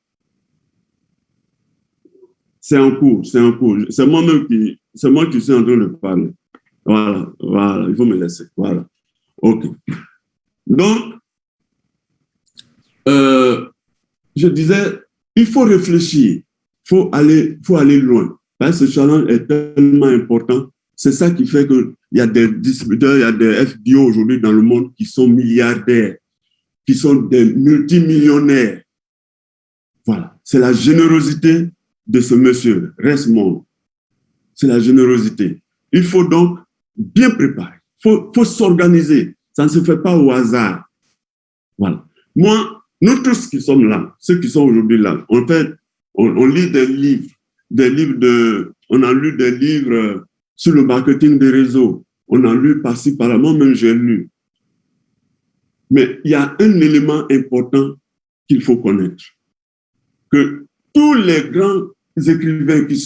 C'est en cours, c'est en cours. C'est moi qui suis en train de parler. Voilà, il faut me laisser. Voilà. OK. Donc, je disais, il faut réfléchir, il faut aller loin. Là, ce challenge est tellement important. C'est ça qui fait qu'il y a des distributeurs, il y a des FBO aujourd'hui dans le monde qui sont milliardaires, qui sont des multimillionnaires. Voilà. C'est la générosité de ce monsieur, Resmond. C'est la générosité. Il faut donc bien préparer. Il faut s'organiser. Ça ne se fait pas au hasard. Voilà. Moi, nous tous qui sommes là, ceux qui sont aujourd'hui là, en fait, on lit des livres, on a lu des livres sur le marketing des réseaux. On a lu par-ci, par-là. Moi-même, j'ai lu. Mais il y a un élément important qu'il faut connaître. Que tous les grands écrivains qui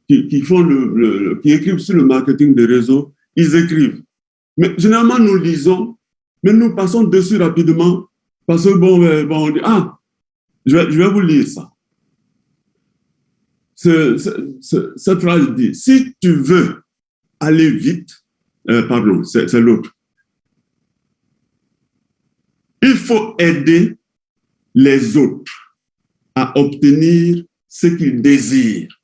écrivent sur le marketing des réseaux, ils écrivent. Mais généralement, nous lisons, mais nous passons dessus rapidement parce que, on dit, je vais vous lire ça. Cette phrase dit, si tu veux aller vite, c'est l'autre. Il faut aider les autres à obtenir ce qu'ils désirent.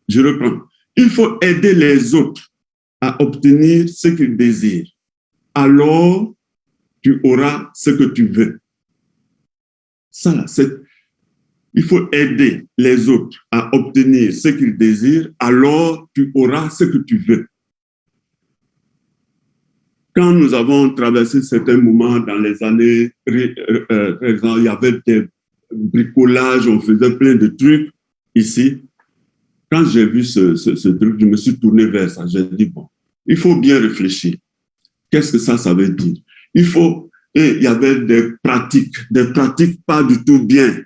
Je reprends. Il faut aider les autres à obtenir ce qu'ils désirent. Alors, tu auras ce que tu veux. Ça, là, il faut aider les autres à obtenir ce qu'ils désirent, alors tu auras ce que tu veux. Quand nous avons traversé certains moments dans les années, par exemple, il y avait des bricolages, on faisait plein de trucs ici. Quand j'ai vu ce truc, je me suis tourné vers ça. J'ai dit, bon, il faut bien réfléchir. Qu'est-ce que ça veut dire? Et il y avait des pratiques pas du tout bien.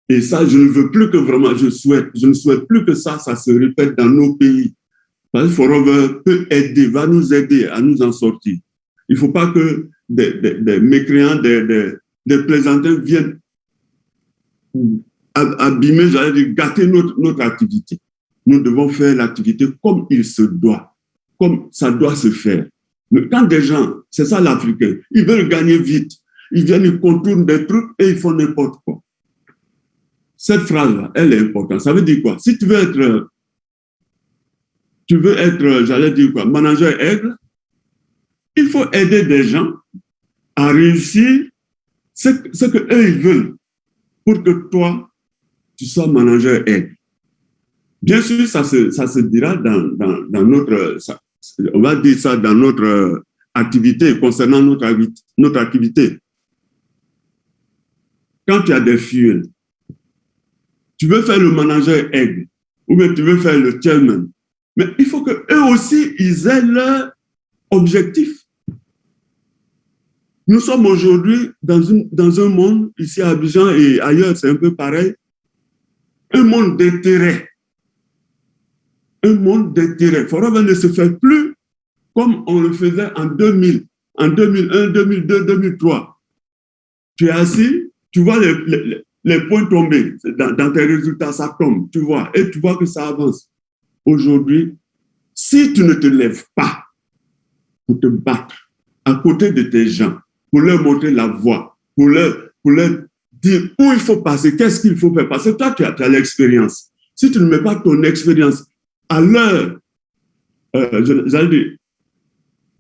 Et ça, je ne veux plus que vraiment, je ne souhaite plus que ça se répète dans nos pays. Parce que Forever peut aider, va nous aider à nous en sortir. Il ne faut pas que des mécréants, des plaisantins viennent abîmer, j'allais dire, gâter notre activité. Nous devons faire l'activité comme il se doit, comme ça doit se faire. Mais quand des gens, c'est ça l'Africain, ils veulent gagner vite, ils viennent, ils contournent des trucs et ils font n'importe quoi. Cette phrase-là, elle est importante. Ça veut dire quoi? Si tu veux être, j'allais dire quoi, manager aigle, il faut aider des gens à réussir ce que eux ils veulent pour que toi, tu sois manager aigle. Bien sûr, ça se dira dans notre, on va dire ça dans notre activité, concernant notre activité. quand tu as des fuels, tu veux faire le manager aigle, ou bien tu veux faire le chairman, mais il faut qu'eux aussi, ils aient leur objectif. Nous sommes aujourd'hui dans un monde, ici à Abidjan et ailleurs, c'est un peu pareil, un monde d'intérêt. Un monde d'intérêt. Forever ne se fait plus comme on le faisait en 2000, en 2001, 2002, 2003. Tu es assis, tu vois les points tomber. Dans tes résultats, ça tombe, tu vois, et tu vois que ça avance. Aujourd'hui, si tu ne te lèves pas pour te battre à côté de tes gens, pour leur montrer la voie, pour leur dire où il faut passer, qu'est-ce qu'il faut faire, parce que toi, tu as l'expérience. Si tu ne mets pas ton expérience à leur, j'allais dire,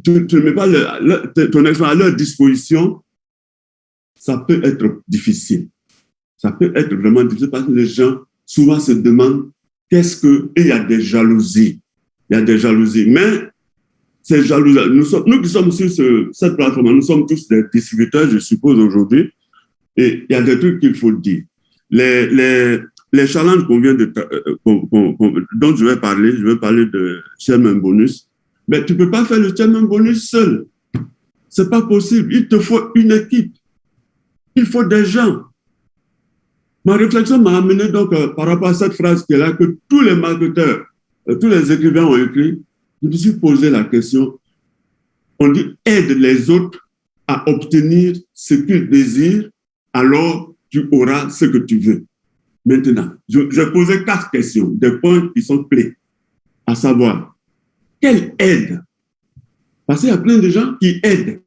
tu ne mets pas ton expérience à leur disposition, ça peut être difficile. Ça peut être vraiment difficile parce que les gens souvent se demandent qu'est-ce que... Et il y a des jalousies. Il y a des jalousies. Mais ces jalousies, nous qui sommes sur cette plateforme, nous sommes tous des distributeurs, je suppose, aujourd'hui. Et il y a des trucs qu'il faut dire. Les challenges qu'on vient dont je vais parler de Chairman Bonus. Mais tu ne peux pas faire le Chairman Bonus seul. Ce n'est pas possible. Il te faut une équipe. Il faut des gens. Ma réflexion m'a amené donc par rapport à cette phrase qui est là, que tous les marketeurs, tous les écrivains ont écrit. Je me suis posé la question. On dit aide les autres à obtenir ce qu'ils désirent, alors tu auras ce que tu veux. Maintenant, je vais poser 4 questions, des points qui sont clés, à savoir, quelle aide? Parce qu'il y a plein de gens qui aident.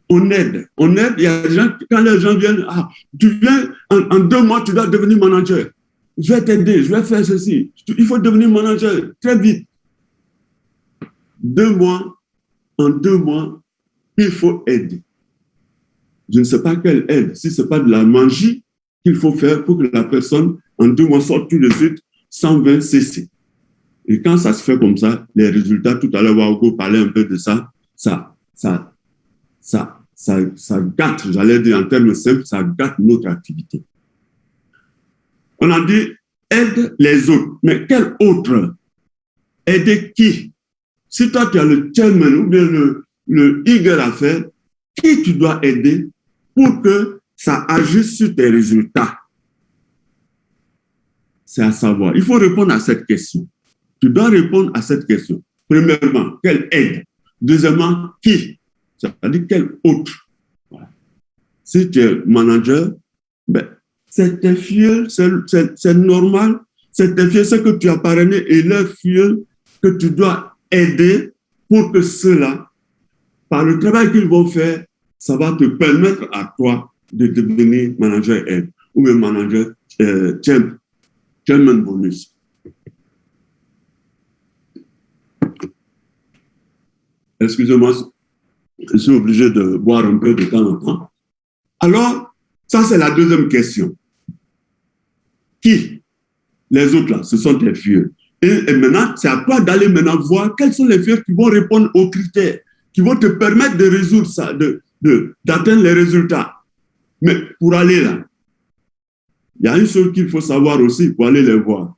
On aide, il y a des gens, quand les gens viennent, tu viens, en 2 mois, tu dois devenir manager. Je vais t'aider, je vais faire ceci. Il faut devenir manager très vite. 2 mois, en 2 mois, il faut aider. Je ne sais pas quelle aide, si ce n'est pas de la magie qu'il faut faire pour que la personne, en 2 mois, sorte tout de suite 120 cc. Et quand ça se fait comme ça, les résultats, tout à l'heure, Waougo parlait un peu de ça, ça gâte, j'allais dire en termes simples, ça gâte notre activité. On a dit, aide les autres. Mais quel autre? Aider qui? Si toi, tu as le chairman ou bien le eagle à faire, qui tu dois aider pour que ça agisse sur tes résultats? C'est à savoir. Il faut répondre à cette question. Tu dois répondre à cette question. Premièrement, quelle aide? Deuxièmement, qui? C'est-à-dire quel autre? Voilà. Si tu es manager, ben, c'est tes fuels, c'est normal. C'est tes fuels, c'est que tu as parrainé et leurs fuels que tu dois aider pour que ceux-là, par le travail qu'ils vont faire, ça va te permettre à toi de devenir manager aide ou même manager chairman bonus. Excusez-moi, je suis obligé de boire un peu de temps en temps. Alors, ça c'est la deuxième question. Qui? Les autres là, ce sont tes fuels. Et maintenant, c'est à toi d'aller maintenant voir quels sont les fuels qui vont répondre aux critères, qui vont te permettre de résoudre ça, d'atteindre les résultats. Mais pour aller là, il y a une chose qu'il faut savoir aussi pour aller les voir.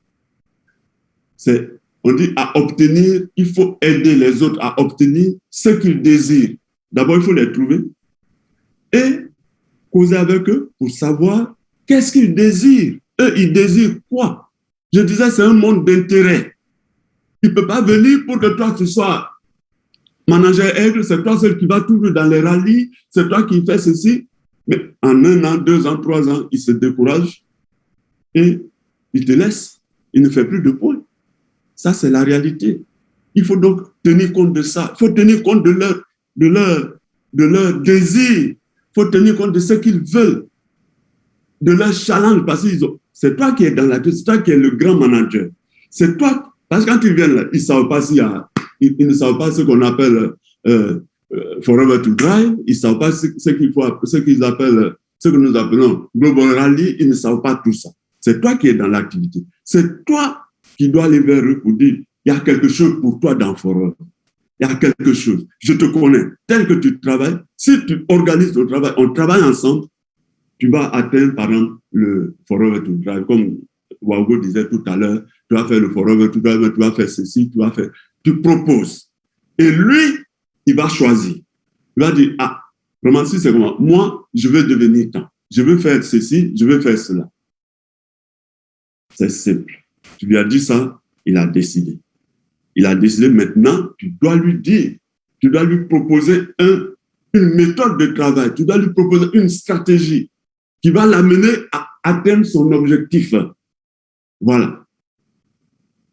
C'est, on dit à obtenir, il faut aider les autres à obtenir ce qu'ils désirent. D'abord, il faut les trouver et causer avec eux pour savoir qu'est-ce qu'ils désirent. Eux, ils désirent quoi? Je disais, c'est un monde d'intérêt. Il ne peut pas venir pour que toi, tu sois manager aigle, c'est toi seul qui va toujours dans les rallyes, c'est toi qui fais ceci. Mais en 1 an, 2 ans, 3 ans, il se décourage et il te laisse. Il ne fait plus de points. Ça, c'est la réalité. Il faut donc tenir compte de ça. Il faut tenir compte de leur désir. Il faut tenir compte de ce qu'ils veulent, de leur challenge, parce que c'est toi qui es dans la tête, c'est toi qui es le grand manager. C'est toi, parce que quand ils viennent là, ils ne savent pas ils ne savent pas ce qu'on appelle Forever to Drive, ils ne savent pas ce que nous appelons Global Rally, ils ne savent pas tout ça. C'est toi qui es dans l'activité. C'est toi qui dois aller vers eux pour dire, il y a quelque chose pour toi dans Forever. Il y a quelque chose. Je te connais. Tel que tu travailles, si tu organises ton travail, on travaille ensemble, tu vas atteindre, par exemple, le Forever to Drive, comme Wago disait tout à l'heure, tu vas faire le Forever to Drive, tu vas faire ceci, tu proposes. Et lui, il va choisir. Il va dire, ah, vraiment, si c'est comment, moi, je veux devenir tant. Je veux faire ceci, je veux faire cela. C'est simple. Tu lui as dit ça, il a décidé. Il a décidé maintenant, tu dois lui dire, tu dois lui proposer une méthode de travail, tu dois lui proposer une stratégie qui va l'amener à atteindre son objectif. Voilà.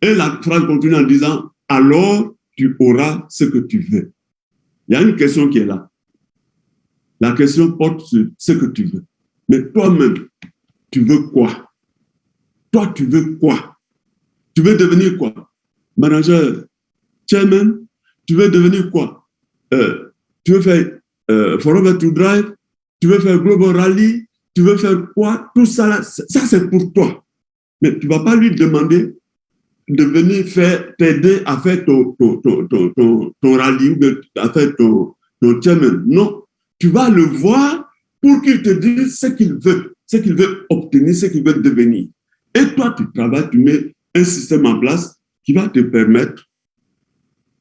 Et la phrase continue en disant, alors tu auras ce que tu veux. Il y a une question qui est là. La question porte sur ce que tu veux. Mais toi-même, tu veux quoi? Toi, tu veux quoi? Tu veux devenir quoi? Manager, chairman, tu veux devenir quoi? Tu veux faire Forever to Drive? Tu veux faire Global Rally? Tu veux faire quoi? Tout ça, là, ça c'est pour toi. Mais tu ne vas pas lui demander de venir t'aider à faire ton rallye ou à faire ton chairman. Non, tu vas le voir pour qu'il te dise ce qu'il veut obtenir, ce qu'il veut devenir. Et toi, tu travailles, tu mets un système en place qui va te permettre,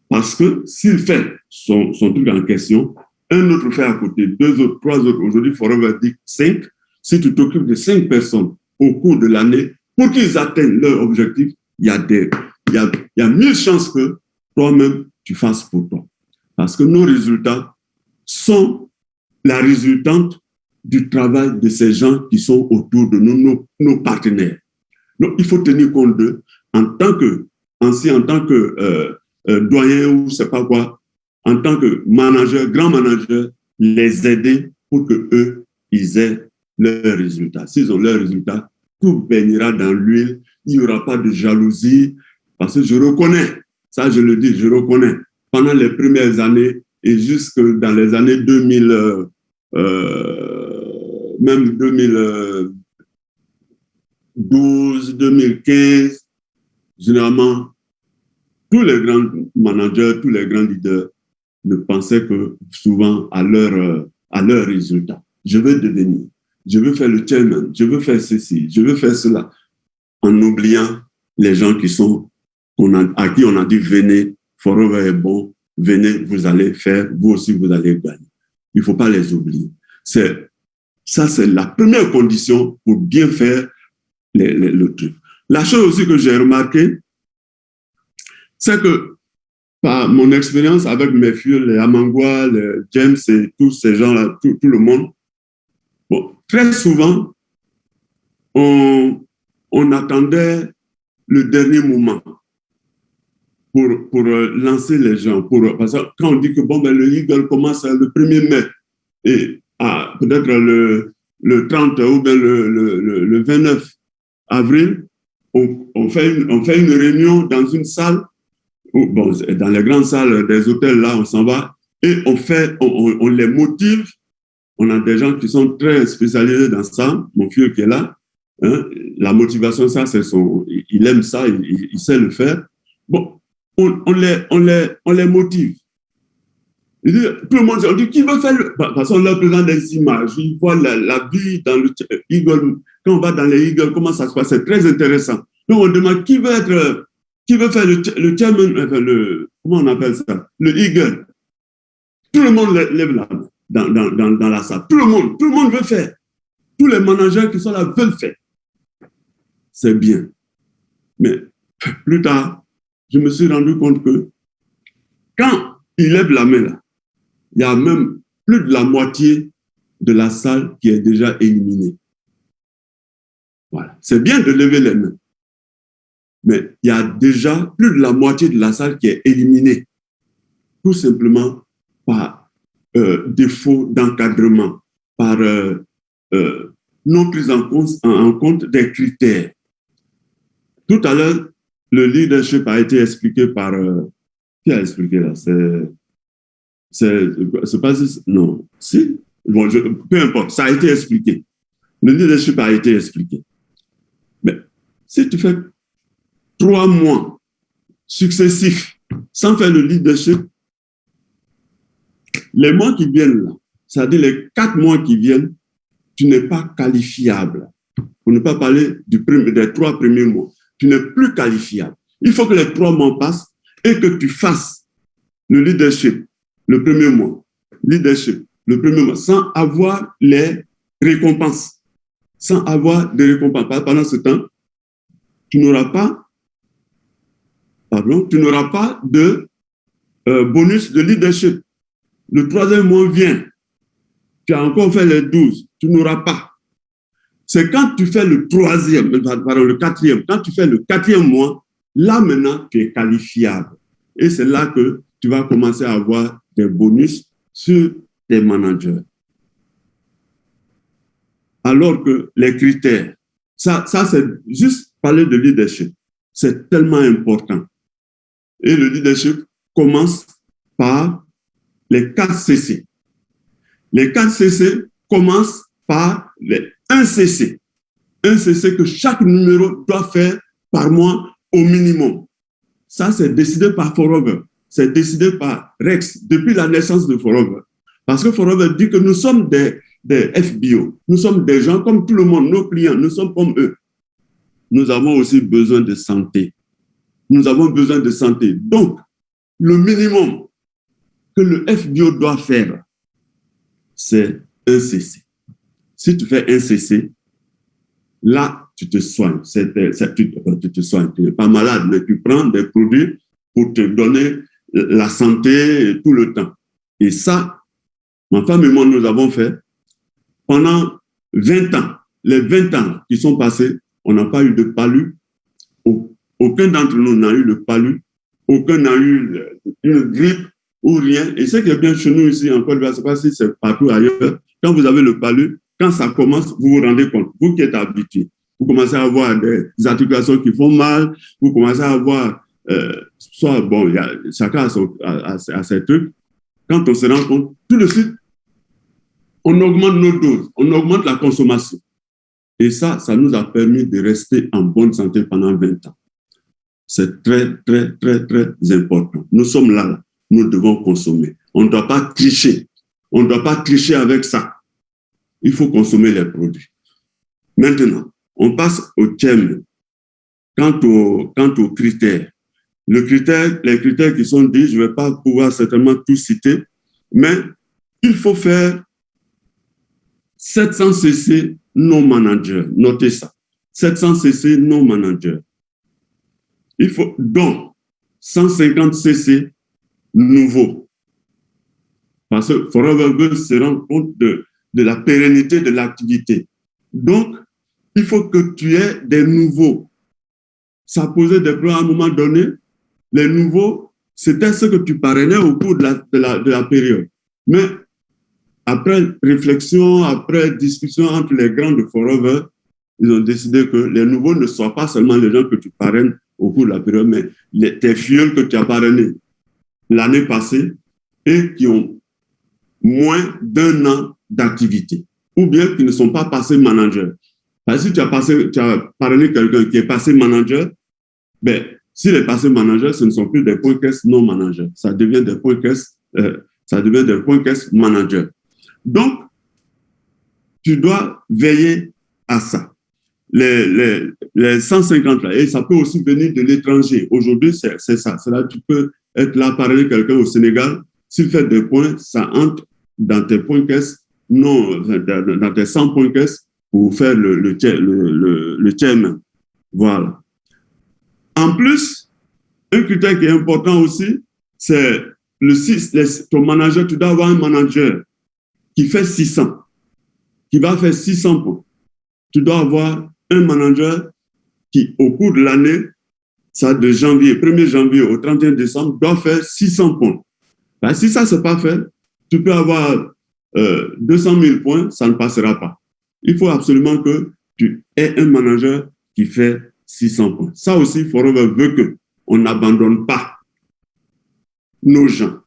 parce que s'il fait son truc en question, un autre fait à côté, 2 autres, 3 autres, aujourd'hui, Forever dit 5, si tu t'occupes de 5 personnes au cours de l'année, pour qu'ils atteignent leur objectif, il y a 1000 chances que toi-même, tu fasses pour toi. Parce que nos résultats sont la résultante du travail de ces gens qui sont autour de nous, nos partenaires. Donc, il faut tenir compte d'eux en tant que doyen ou je ne sais pas quoi, en tant que manager, grand manager, les aider pour qu'eux, ils aient leurs résultats. S'ils ont leurs résultats, tout baignera dans l'huile, il n'y aura pas de jalousie, parce que je reconnais, ça je le dis, je reconnais, pendant les premières années et jusque dans les années 2000, même 2012, 2015, généralement, tous les grands managers, tous les grands leaders ne pensaient que souvent à leurs résultats. Je veux devenir, je veux faire le chairman, je veux faire ceci, je veux faire cela, en oubliant les gens à qui on a dit venez, Forever est bon, venez, vous allez faire, vous aussi vous allez gagner. Il ne faut pas les oublier. Ça, c'est la première condition pour bien faire le truc. La chose aussi que j'ai remarqué, c'est que par mon expérience avec mes filles, les Amangwa, les James et tous ces gens-là, tout le monde, bon, très souvent, on attendait le dernier moment pour lancer les gens. Parce que quand on dit que le Eagle commence le 1er mai et peut-être le 30 ou bien le 29 avril, on fait une réunion dans une salle, dans les grandes salles des hôtels, là, on s'en va, et on les motive. On a des gens qui sont très spécialisés dans ça, mon fils qui est là, hein, la motivation, ça, il aime ça, il sait le faire. Bon, on les motive. Tout le monde dit, qui veut faire le... Parce qu'on leur présente des images, ils voient la vie dans le Eagle. Quand on va dans les Eagles, comment ça se passe? C'est très intéressant. Donc, on demande qui veut faire le chairman, comment on appelle ça? Le Eagle. Tout le monde lève la main dans la salle. Tout le monde veut faire. Tous les managers qui sont là veulent faire. C'est bien. Mais plus tard, je me suis rendu compte que quand il lève la main là, il y a même plus de la moitié de la salle qui est déjà éliminée. Voilà. C'est bien de lever les mains. Mais il y a déjà plus de la moitié de la salle qui est éliminée. Tout simplement par défaut d'encadrement, par non prise en compte des critères. Tout à l'heure, le leadership a été expliqué par... qui a expliqué là? C'est pas... Non. Si? Bon, peu importe, ça a été expliqué. Le leadership a été expliqué. Mais si tu fais 3 mois successifs sans faire le leadership, les mois qui viennent là, c'est-à-dire les 4 mois qui viennent, tu n'es pas qualifiable. Pour ne pas parler des 3 premiers mois, tu n'es plus qualifiable. Il faut que les 3 mois passent et que tu fasses le leadership, le premier mois, leadership, le premier mois, sans avoir les récompenses. Sans avoir de récompenses. Pendant ce temps, tu n'auras pas de bonus de leadership. Le 3e mois vient. Tu as encore fait les 12. Tu n'auras pas. C'est quand tu fais le 4e, quand tu fais le 4e mois, là maintenant, tu es qualifiable. Et c'est là que tu vas commencer à avoir des bonus sur tes managers. Alors que les critères, ça c'est juste parler de leadership. C'est tellement important. Et le leadership commence par les 4 CC. Les 4 CC commencent par les 1 CC. 1 CC que chaque numéro doit faire par mois au minimum. Ça, c'est décidé par Forever. C'est décidé par Rex depuis la naissance de Forever. Parce que Forever dit que nous sommes des FBO. Nous sommes des gens comme tout le monde, nos clients, nous sommes comme eux. Nous avons aussi besoin de santé. Nous avons besoin de santé. Donc, le minimum que le FBO doit faire, c'est 1 CC. Si tu fais 1 CC, là, tu te soignes. Tu te soignes. Tu n'es pas malade, mais tu prends des produits pour te donner la santé tout le temps. Et ça, ma femme et moi, nous avons fait pendant 20 ans. Les 20 ans qui sont passés, on n'a pas eu de palu. Aucun d'entre nous n'a eu le palu. Aucun n'a eu une grippe ou rien. Et ce qui est bien chez nous ici, en Côte d'Ivoire, je ne sais pas si c'est partout ailleurs, quand vous avez le palu, quand ça commence, vous vous rendez compte, vous qui êtes habitué, vous commencez à avoir des articulations qui font mal, vous commencez à avoir, chacun a ses trucs. Quand on se rend compte, tout de suite, on augmente nos doses, on augmente la consommation. Et ça nous a permis de rester en bonne santé pendant 20 ans. C'est très, très, très, très important. Nous sommes là, nous devons consommer. On ne doit pas tricher. On ne doit pas tricher avec ça. Il faut consommer les produits. Maintenant, on passe au thème. Quant aux critères. Les critères qui sont dits, je ne vais pas pouvoir certainement tout citer, mais il faut faire 700 CC non manager. Notez ça. 700 CC non manager. Il faut donc 150 CC nouveaux. Parce que Forever se rend compte de la pérennité de l'activité. Donc, il faut que tu aies des nouveaux. Ça posait des problèmes à un moment donné. Les nouveaux, c'était ce que tu parrainais au cours de la période. Mais après réflexion, après discussion entre les grands de Forever, ils ont décidé que les nouveaux ne soient pas seulement les gens que tu parraines au cours de la période, mais tes filleuls que tu as parrainés l'année passée et qui ont moins d'1 an d'activité, ou bien qui ne sont pas passés manager. Parce que si tu as parrainé quelqu'un qui est passé manager, ben, s'il est passé manager, ce ne sont plus des points caisse non manager. Ça devient des points caisse manager. Donc, tu dois veiller à ça. Les 150 là, et ça peut aussi venir de l'étranger. Aujourd'hui, c'est ça. C'est là que tu peux être là, parrainer quelqu'un au Sénégal. S'il fait des points, ça entre dans tes points caisse, non, dans tes 100 points caisse pour faire le chairman. Voilà. En plus, un critère qui est important aussi, c'est ton manager. Tu dois avoir un manager qui fait 600, qui va faire 600 points. Tu dois avoir un manager qui, au cours de l'année, ça de 1er janvier au 31 décembre, doit faire 600 points. Ben, si ça, ce n'est pas fait, tu peux avoir 200 000 points, ça ne passera pas. Il faut absolument que tu aies un manager qui fait 600 points. Ça aussi, Forever veut qu'on n'abandonne pas nos gens.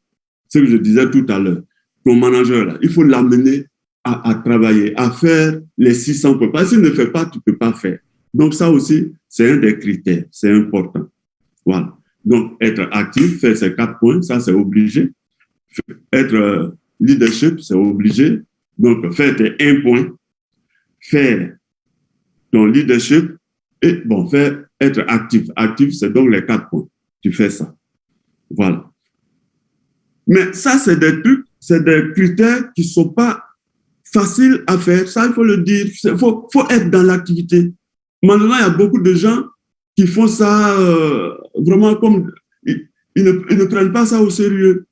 Ce que je disais tout à l'heure. Ton manager, là, il faut l'amener à travailler, à faire les 600 points. Parce qu'il ne fait pas, tu ne peux pas faire. Donc ça aussi, c'est un des critères. C'est important. Voilà. Donc, être actif, faire ses 4 points, ça c'est obligé. Être leadership, c'est obligé. Donc, faire tes 1 point. faire ton leadership et bon, faire être actif. Actif, c'est donc les 4 points. Tu fais ça. Voilà. Mais ça, c'est des trucs, c'est des critères qui ne sont pas faciles à faire. Ça, il faut le dire. Il faut être dans l'activité. Maintenant, il y a beaucoup de gens qui font ça vraiment comme... Ils ne prennent pas ça au sérieux.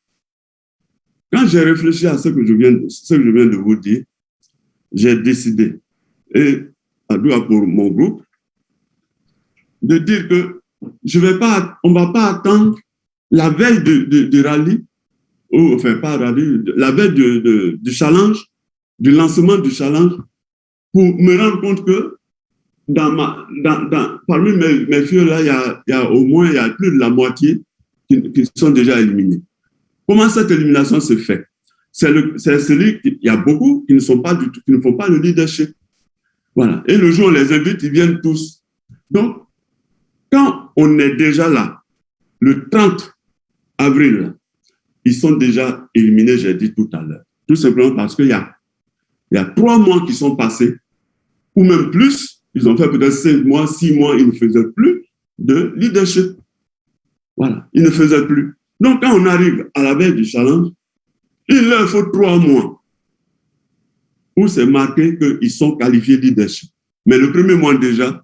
Quand j'ai réfléchi à ce que je viens de vous dire, j'ai décidé, et à pour mon groupe, de dire que on ne va pas attendre la veille du rallye, ou enfin pas rallye, la veille du challenge, du lancement du challenge, pour me rendre compte que parmi mes filles là, il y a au moins plus de la moitié qui sont déjà éliminés. Comment cette élimination se fait? Il y a beaucoup qui ne font pas le leadership. Voilà. Et le jour où on les invite, ils viennent tous. Donc, quand on est déjà là, le 30 avril, ils sont déjà éliminés, j'ai dit tout à l'heure. Tout simplement parce qu'il y a 3 mois qui sont passés, ou même plus. Ils ont fait peut-être 5 mois, 6 mois, ils ne faisaient plus de leadership. Voilà, ils ne faisaient plus. Donc, quand on arrive à la veille du challenge, il leur faut 3 mois où c'est marqué qu'ils sont qualifiés leadership. Mais le premier mois déjà,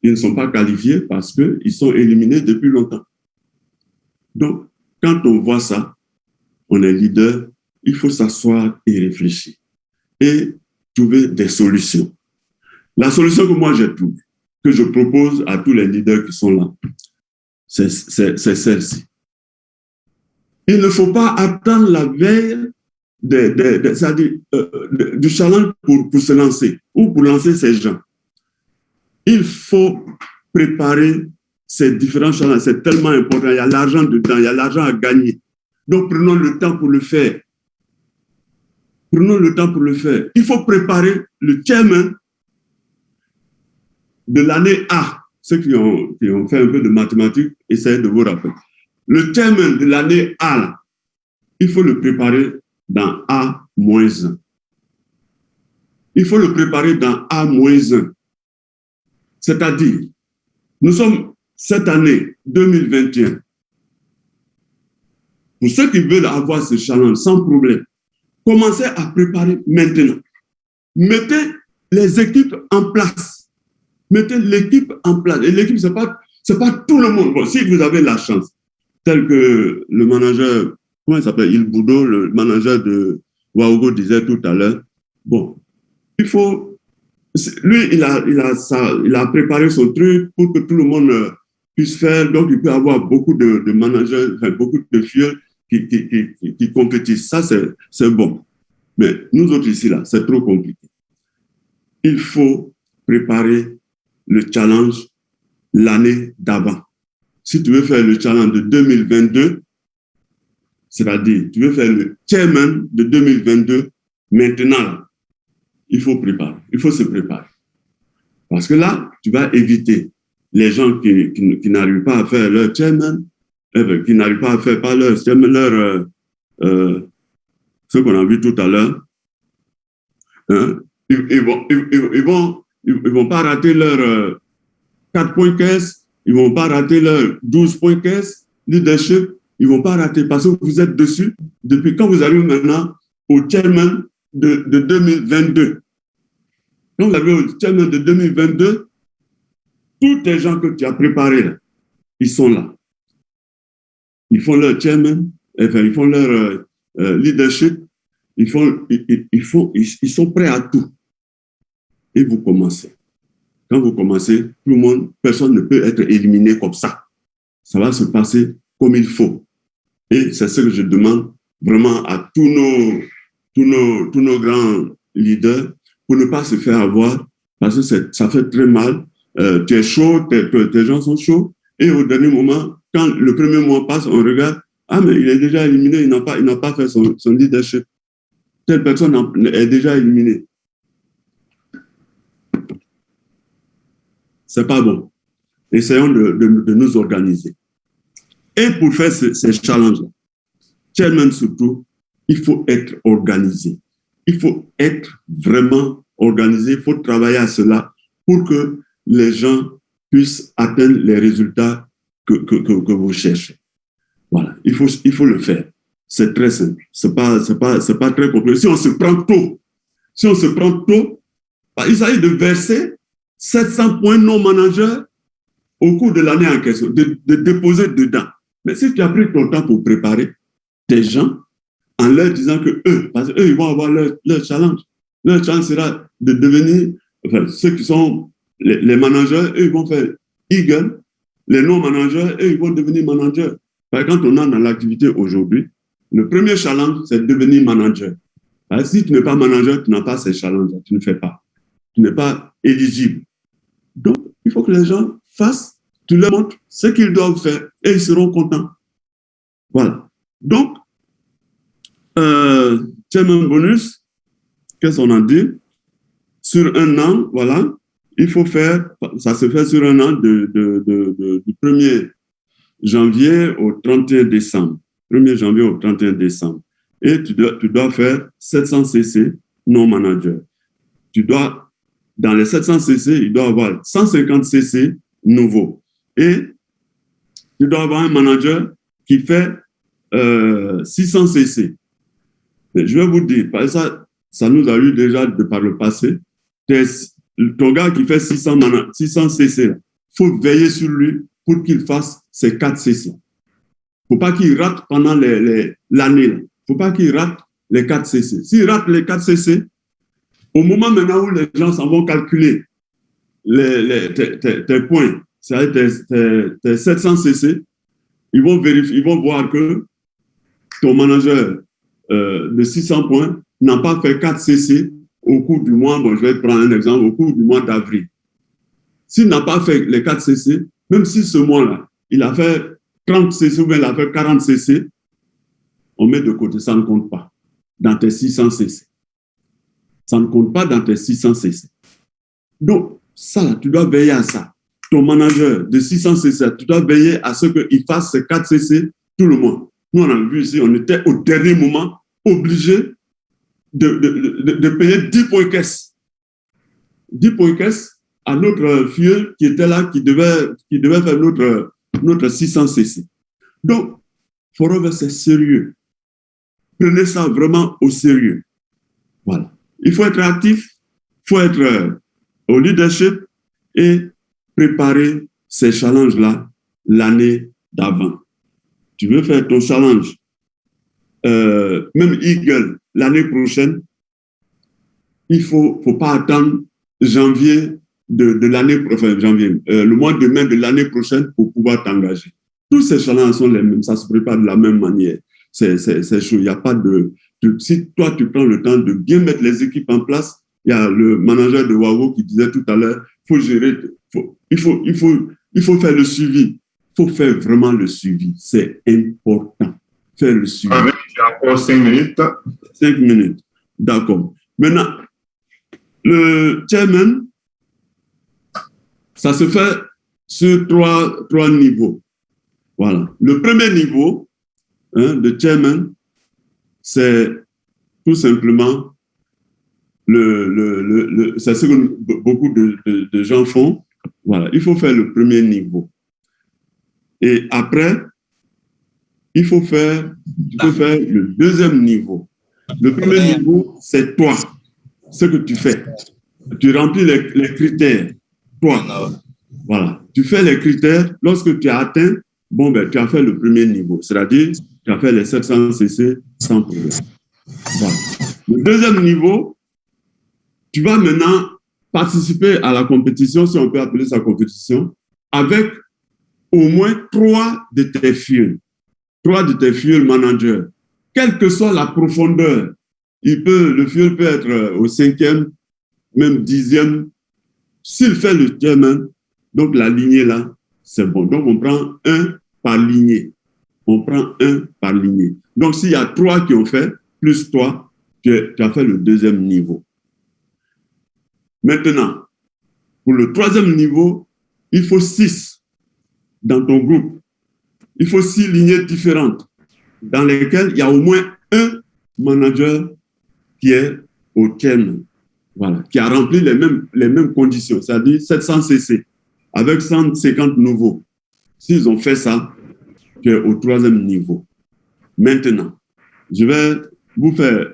ils ne sont pas qualifiés parce qu'ils sont éliminés depuis longtemps. Donc, quand on voit ça, on est leader, il faut s'asseoir et réfléchir et trouver des solutions. La solution que moi j'ai trouvée, que je propose à tous les leaders qui sont là, c'est celle-ci. Il ne faut pas attendre la veille du challenge pour se lancer ou pour lancer ces gens. Il faut préparer ces différents challenges. C'est tellement important. Il y a l'argent dedans, il y a l'argent à gagner. Donc, prenons le temps pour le faire. Prenons le temps pour le faire. Il faut préparer le chairman de l'année A. Ceux qui ont fait un peu de mathématiques, essayez de vous rappeler. Le chairman de l'année A, là, il faut le préparer dans A-1. Il faut le préparer dans A-1. C'est-à-dire, nous sommes cette année 2021. Pour ceux qui veulent avoir ce challenge sans problème, commencez à préparer maintenant. Mettez les équipes en place. Mettez l'équipe en place. Et l'équipe, ce n'est pas tout le monde. Bon, si vous avez la chance, tel que le manager, comment il s'appelle, Il Boudo, le manager de Waougo disait tout à l'heure, bon, il faut, lui, il a préparé son truc pour que tout le monde puisse faire, donc il peut avoir beaucoup de managers, enfin, beaucoup de filles qui compétissent. Ça, c'est bon. Mais nous autres ici, là, c'est trop compliqué. Il faut préparer le challenge l'année d'avant. Si tu veux faire le challenge de 2022, c'est-à-dire, tu veux faire le chairman de 2022, maintenant, il faut préparer, il faut se préparer. Parce que là, tu vas éviter les gens qui n'arrivent pas à faire leur chairman, qui n'arrivent pas à faire pas leur chairman, ce qu'on a vu tout à l'heure. Hein? Ils vont pas rater leur 4 points caisse, ils vont pas rater leur 12 points caisse, leadership, ils vont pas rater parce que vous êtes dessus depuis quand vous arrivez maintenant au chairman de 2022. Quand vous arrivez au chairman de 2022, tous les gens que tu as préparés là, ils sont là. Ils font leur chairman, enfin, ils font leur leadership, ils sont prêts à tout. Et vous commencez. Quand vous commencez, tout le monde, personne ne peut être éliminé comme ça. Ça va se passer comme il faut. Et c'est ce que je demande vraiment à tous nos grands leaders pour ne pas se faire avoir, parce que ça fait très mal. Tu es chaud, tes gens sont chauds, et au dernier moment, quand le premier mois passe, on regarde, ah mais il est déjà éliminé, il n'a pas fait son leadership. Telle personne est déjà éliminée. C'est pas bon. Essayons de nous organiser. Et pour faire ces challenges-là, chairman surtout, il faut être organisé. Il faut être vraiment organiser, il faut travailler à cela pour que les gens puissent atteindre les résultats que vous cherchez. Voilà, il faut le faire. C'est très simple. C'est pas très compliqué. Si on se prend tôt, il s'agit de verser 700 points non-manager au cours de l'année en question, de déposer dedans. Mais si tu as pris ton temps pour préparer tes gens en leur disant que parce qu'eux, ils vont avoir leur challenge. Leur challenge sera de devenir, enfin, ceux qui sont les managers, eux, ils vont faire Eagle. Les non-managers, eux, ils vont devenir managers. Quand on est dans l'activité aujourd'hui, le premier challenge, c'est de devenir manager. Alors, si tu n'es pas manager, tu n'as pas ces challenges, tu ne fais pas. Tu n'es pas éligible. Donc, il faut que les gens fassent, tu leur montres ce qu'ils doivent faire et ils seront contents. Voilà. Donc, Chairman Bonus, qu'est-ce qu'on a dit? Sur un an, voilà, il faut faire, ça se fait sur un an du 1er janvier au 31 décembre. 1er janvier au 31 décembre. Et tu dois faire 700 CC non-manager. Dans les 700 CC, il doit y avoir 150 CC nouveaux. Et tu dois avoir un manager qui fait 600 CC. Mais je vais vous dire, ça nous a eu déjà par le passé. Ton gars qui fait 600 CC, il faut veiller sur lui pour qu'il fasse ses 4 CC. Il ne faut pas qu'il rate pendant l'année. Il ne faut pas qu'il rate les 4 CC. S'il rate les 4 CC, au moment maintenant où les gens s'en vont calculer tes points, c'est-à-dire tes 700 CC, ils vont vérifier, ils vont voir que ton manager de 600 points n'a pas fait 4 CC au cours du mois, je vais prendre un exemple, au cours du mois d'avril. S'il n'a pas fait les 4 CC, même si ce mois-là, il a fait 30 CC ou bien il a fait 40 CC, on met de côté, ça ne compte pas dans tes 600 CC. Ça ne compte pas dans tes 600 CC. Donc, ça, tu dois veiller à ça. Ton manager de 600 CC, tu dois veiller à ce qu'il fasse ces 4 CC tout le mois. Nous, on a vu ici, on était au dernier moment obligé de payer 10 points caisse. 10 points caisse à notre filleul qui était là, qui devait faire notre 600 CC. Donc, Forever, c'est sérieux. Prenez ça vraiment au sérieux. Voilà. Il faut être actif, il faut être au leadership et préparer ces challenges-là l'année d'avant. Tu veux faire ton challenge, même Eagle, l'année prochaine, il ne faut pas attendre janvier de l'année prochaine, le mois de mai de l'année prochaine pour pouvoir t'engager. Tous ces challenges sont les mêmes, ça se prépare de la même manière. C'est chaud, il n'y a pas si toi tu prends le temps de bien mettre les équipes en place, il y a le manager de Wago qui disait tout à l'heure, il faut faire le suivi. Il faut faire vraiment le suivi. C'est important. Faire le suivi. Avec encore 5 minutes. 5 minutes. D'accord. Maintenant, le chairman, ça se fait sur trois niveaux. Voilà. Le premier niveau de chairman, c'est tout simplement c'est ce que beaucoup de gens font. Voilà. Il faut faire le premier niveau. Et après, tu peux faire le deuxième niveau. Le premier niveau, c'est toi, ce que tu fais. Tu remplis les critères, toi. Voilà. Tu fais les critères. Lorsque tu as atteint, tu as fait le premier niveau. C'est-à-dire, tu as fait les 700 CC sans problème. Voilà. Le deuxième niveau, tu vas maintenant participer à la compétition, si on peut appeler ça compétition, avec au moins 3 de tes fioles. 3 de tes fioles managers. Quelle que soit la profondeur, le fiole peut être au 5e, même 10e. S'il fait le chairman, donc la lignée là, c'est bon. Donc on prend 1 par lignée. On prend 1 par lignée. Donc s'il y a 3 qui ont fait, plus toi, tu as fait le deuxième niveau. Maintenant, pour le 3e niveau, il faut 6 dans ton groupe. Il faut 6 lignées différentes dans lesquelles il y a au moins un manager qui est au chairman. voilà, qui a rempli les mêmes conditions, c'est-à-dire 700 cc, avec 150 nouveaux. S'ils ont fait ça, tu es au 3e niveau. Maintenant, je vais vous faire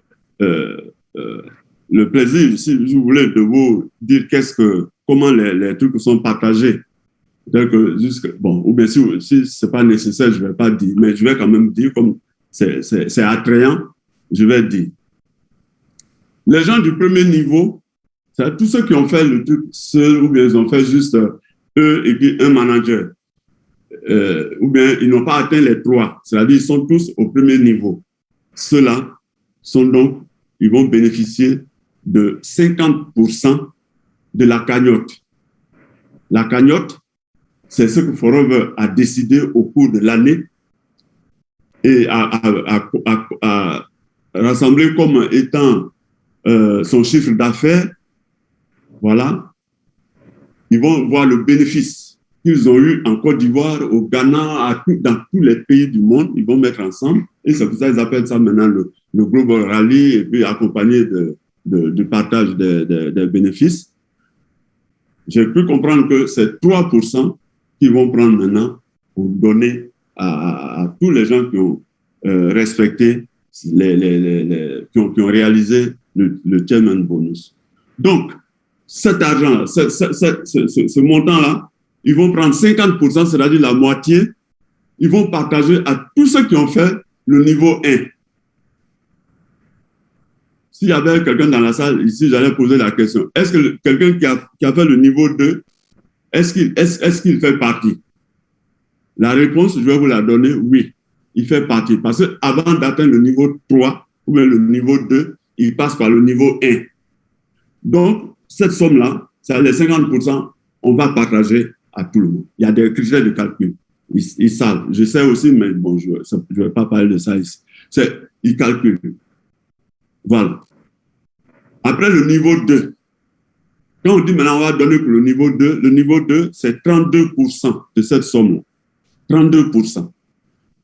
le plaisir, si vous voulez, de vous dire comment les trucs sont partagés. Bon, ou bien si ce n'est pas nécessaire, je ne vais pas dire, mais je vais quand même dire, comme c'est attrayant, je vais dire. Les gens du premier niveau, c'est tous ceux qui ont fait le truc seuls, ou bien ils ont fait juste eux et puis un manager. Ou bien ils n'ont pas atteint les 3, c'est-à-dire ils sont tous au premier niveau. Ceux-là ils vont bénéficier de 50% de la cagnotte. La cagnotte, c'est ce que Forever a décidé au cours de l'année et a rassemblé comme étant son chiffre d'affaires. Voilà. Ils vont voir le bénéfice qu'ils ont eu en Côte d'Ivoire, au Ghana, dans tous les pays du monde. Ils vont mettre ensemble. Et c'est pour ça qu'ils appellent ça maintenant le Global Rally, et puis accompagné du partage des bénéfices. J'ai pu comprendre que c'est 3% qu'ils vont prendre maintenant pour donner à tous les gens qui ont respecté, qui ont réalisé le chairman bonus. Donc, cet argent, ce montant-là, ils vont prendre 50%, c'est-à-dire la moitié, ils vont partager à tous ceux qui ont fait le niveau 1. S'il y avait quelqu'un dans la salle ici, j'allais poser la question. Est-ce que quelqu'un qui a fait le niveau 2, est-ce qu'il fait partie? La réponse, je vais vous la donner, oui, il fait partie. Parce qu'avant d'atteindre le niveau 3 ou bien le niveau 2, il passe par le niveau 1. Donc, cette somme-là, c'est les 50%, on va partager à tout le monde. Il y a des critères de calcul. Ils savent. Je sais aussi, mais bon, je ne vais pas parler de ça ici. Ils calculent. Voilà. Après le niveau 2, quand on dit maintenant on va donner pour le niveau 2, c'est 32% de cette somme-là. 32%.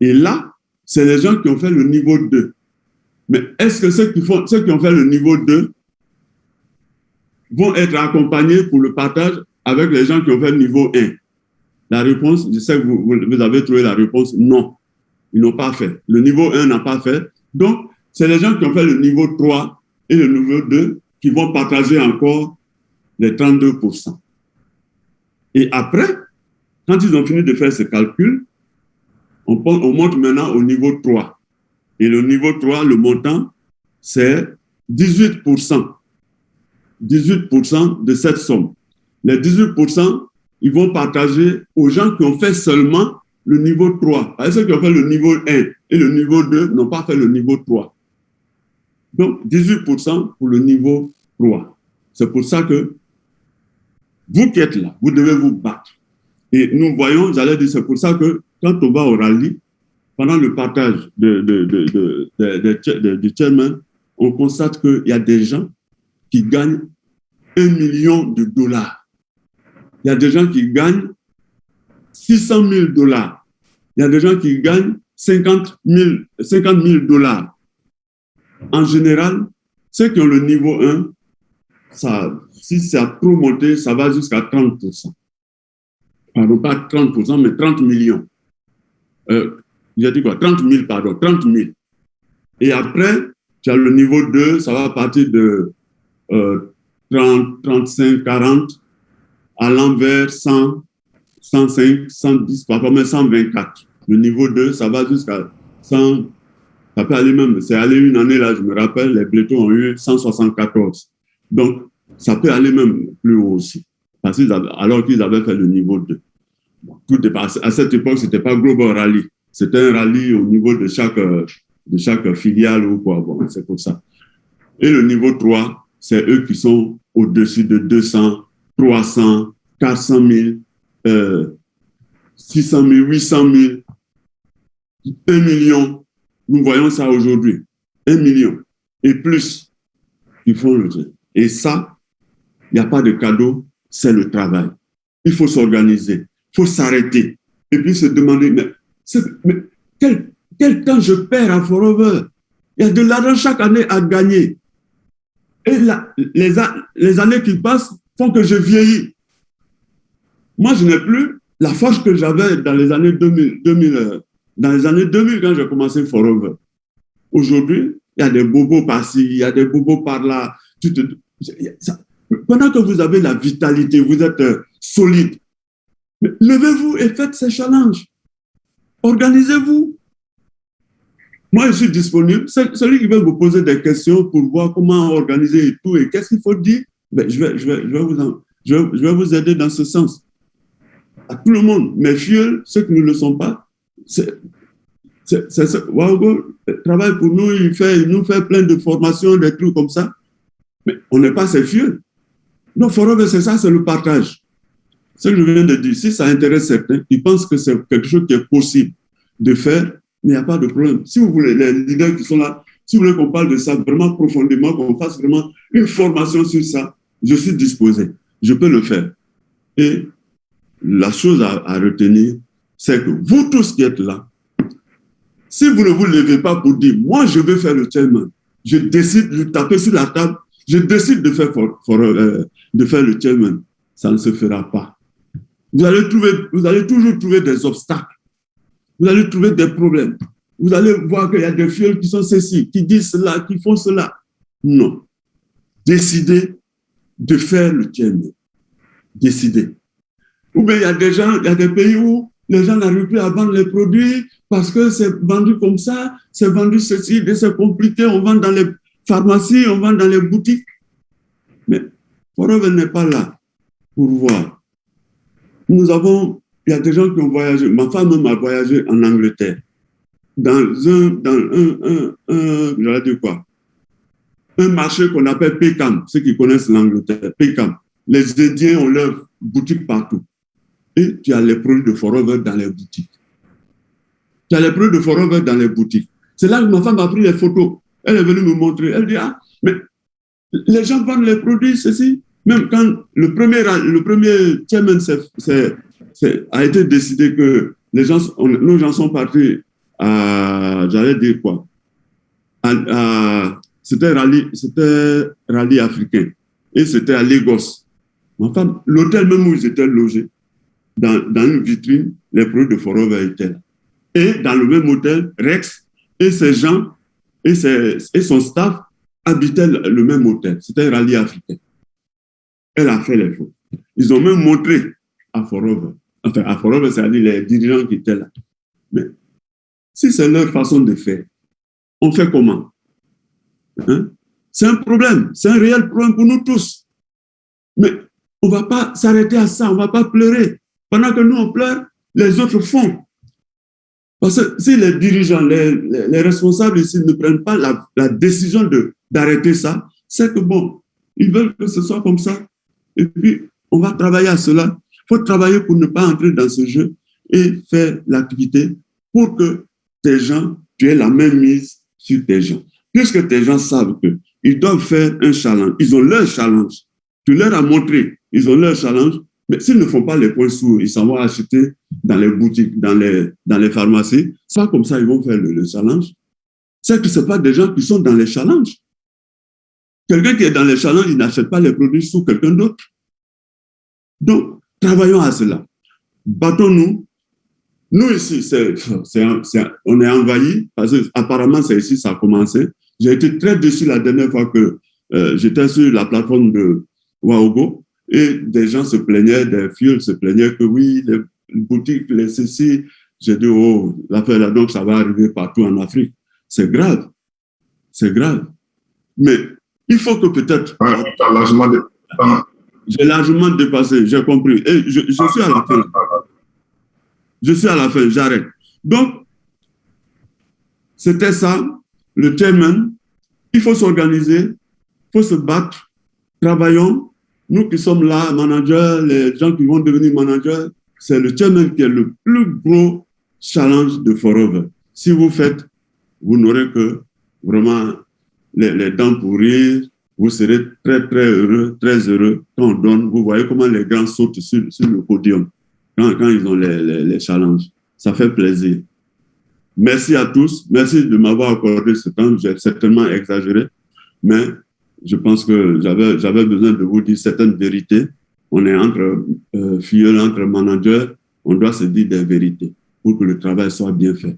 Et là, c'est les gens qui ont fait le niveau 2. Mais est-ce que ceux qui ont fait le niveau 2 vont être accompagnés pour le partage avec les gens qui ont fait le niveau 1? La réponse, je sais que vous avez trouvé la réponse, non. Ils n'ont pas fait. Le niveau 1 n'a pas fait. Donc, c'est les gens qui ont fait le niveau 3 et le niveau 2 qui vont partager encore les 32%. Et après, quand ils ont fini de faire ce calcul, on monte maintenant au niveau 3. Et le niveau 3, le montant, c'est 18%. 18% de cette somme. Les 18%, ils vont partager aux gens qui ont fait seulement le niveau 3. Parce que ceux qui ont fait le niveau 1 et le niveau 2 n'ont pas fait le niveau 3. Donc, 18% pour le niveau 3. C'est pour ça que vous qui êtes là, vous devez vous battre. Et nous voyons, j'allais dire, c'est pour ça que quand on va au rallye, pendant le partage du chairman, on constate qu'il y a des gens qui gagnent $1 million. Il y a des gens qui gagnent $600 000. Il y a des gens qui gagnent $50 000. En général, ceux qui ont le niveau 1, si ça a trop monté, ça va jusqu'à 30%. Pardon, pas 30%, mais 30 millions. J'ai dit quoi? 30 000, pardon, 30 000. Et après, tu as le niveau 2, ça va partir de 30, 35, 40, allant vers 100, 105, 110, parfois même 124. Le niveau 2, ça va jusqu'à 100. Ça peut aller même, c'est allé une année là, je me rappelle, les Blétons ont eu 174. Donc, ça peut aller même plus haut aussi, alors qu'ils avaient fait le niveau 2. À cette époque, ce n'était pas Global Rally, c'était un rallye au niveau de chaque filiale ou quoi, bon, c'est pour ça. Et le niveau 3, c'est eux qui sont au-dessus de 200, 300, 400 000, 600 000, 800 000, 1 million. Nous voyons ça aujourd'hui. 1 million et plus qui font le truc. Et ça, il n'y a pas de cadeau, c'est le travail. Il faut s'organiser, il faut s'arrêter et puis se demander, mais quel temps je perds à Forever? Il y a de l'argent chaque année à gagner. Et les années qui passent font que je vieillis. Moi, je n'ai plus la force que j'avais dans les années 2000, dans les années 2000 quand j'ai commencé Forever. Aujourd'hui, il y a des bobos par-ci, il y a des bobos par-là. Pendant que vous avez la vitalité, vous êtes solide, levez-vous et faites ces challenges. Organisez-vous. Moi, je suis disponible. Celui qui veut vous poser des questions pour voir comment organiser et tout, et qu'est-ce qu'il faut dire, ben, je vais vous aider dans ce sens. À tout le monde, mes filles, ceux qui ne le sont pas, Waogo travaille pour nous, il nous fait plein de formations, des trucs comme ça, mais on n'est pas ses filles. Donc, Forever, c'est ça, c'est le partage. Ce que je viens de dire, si ça intéresse certains, ils pensent que c'est quelque chose qui est possible de faire, mais il n'y a pas de problème. Si vous voulez, les leaders qui sont là, si vous voulez qu'on parle de ça vraiment profondément, qu'on fasse vraiment une formation sur ça, je suis disposé. Je peux le faire. Et la chose à retenir, c'est que vous tous qui êtes là, si vous ne vous levez pas pour dire, moi je veux faire le chairman, je décide de taper sur la table, je décide de faire, de faire le chairman, ça ne se fera pas. Vous allez toujours trouver des obstacles. Vous allez trouver des problèmes. Vous allez voir qu'il y a des filles qui sont ceci, qui disent cela, qui font cela. Non. Décidez de faire le chairman. Décidez. Ou bien il y a des gens, il y a des pays où les gens n'arrivent plus à vendre les produits parce que c'est vendu comme ça, c'est vendu ceci, c'est compliqué, on vend dans les pharmacies, on vend dans les boutiques. Mais Forever n'est pas là pour voir. Il y a des gens qui ont voyagé. Ma femme même a voyagé en Angleterre. J'allais dire quoi? Un marché qu'on appelle Peckham, ceux qui connaissent l'Angleterre, Peckham. Les Indiens ont leur boutique partout. Et tu as les produits de Forever dans les boutiques. Tu as les produits de Forever dans les boutiques. C'est là que ma femme a pris les photos. Elle est venue me montrer. Elle dit, ah, mais les gens vendent les produits, ceci. Même quand le premier chairman a été décidé que nos gens sont partis à, j'allais dire quoi, c'était rallye africain. Et c'était à Lagos. Ma femme, l'hôtel même où ils étaient logés, dans une vitrine, les produits de Forever étaient là. Et dans le même hôtel, Rex et ses gens et son staff habitaient le même hôtel. C'était un rallye africain. Elle a fait les photos. Ils ont même montré à Forever. Enfin, à Forever, c'est-à-dire les dirigeants qui étaient là. Mais si c'est leur façon de faire, on fait comment? Hein? C'est un problème. C'est un réel problème pour nous tous. Mais on ne va pas s'arrêter à ça. On ne va pas pleurer. Pendant que nous, on pleure, les autres font. Parce que si les dirigeants, les responsables ici ne prennent pas la décision d'arrêter ça, c'est que bon, ils veulent que ce soit comme ça. Et puis, on va travailler à cela. Il faut travailler pour ne pas entrer dans ce jeu et faire l'activité pour que tes gens, tu aies la même mise sur tes gens. Puisque tes gens savent qu'ils doivent faire un challenge, ils ont leur challenge. Tu leur as montré, ils ont leur challenge, mais s'ils ne font pas les points sourds, ils s'en vont acheter dans les boutiques, dans les pharmacies. C'est pas comme ça ils vont faire le challenge. C'est que ce n'est pas des gens qui sont dans les challenges. Quelqu'un qui est dans les challenges, il n'achète pas les produits sous quelqu'un d'autre. Donc, travaillons à cela. Battons-nous. Nous ici, on est envahis, parce qu'apparemment, c'est ici que ça a commencé. J'ai été très déçu la dernière fois que j'étais sur la plateforme de Waogo et des gens se plaignaient, des filles se plaignaient que oui, les boutiques, les ceci. J'ai dit, oh, l'affaire là, donc ça va arriver partout en Afrique. C'est grave. C'est grave. Mais il faut que peut-être... J'ai largement dépassé, j'ai compris. Et je suis à la fin. Je suis à la fin, j'arrête. Donc, c'était ça, le chairman. Il faut s'organiser, il faut se battre. Travaillons. Nous qui sommes là, managers, les gens qui vont devenir managers, c'est le chairman qui est le plus gros challenge de Forever. Si vous faites, vous n'aurez que vraiment les dents pour rire. Vous serez très, très heureux quand on donne. Vous voyez comment les grands sautent sur le podium quand ils ont les challenges. Ça fait plaisir. Merci à tous. Merci de m'avoir accordé ce temps. J'ai certainement exagéré. Mais je pense que j'avais besoin de vous dire certaines vérités. On est entre filleuls, entre managers, on doit se dire des vérités pour que le travail soit bien fait.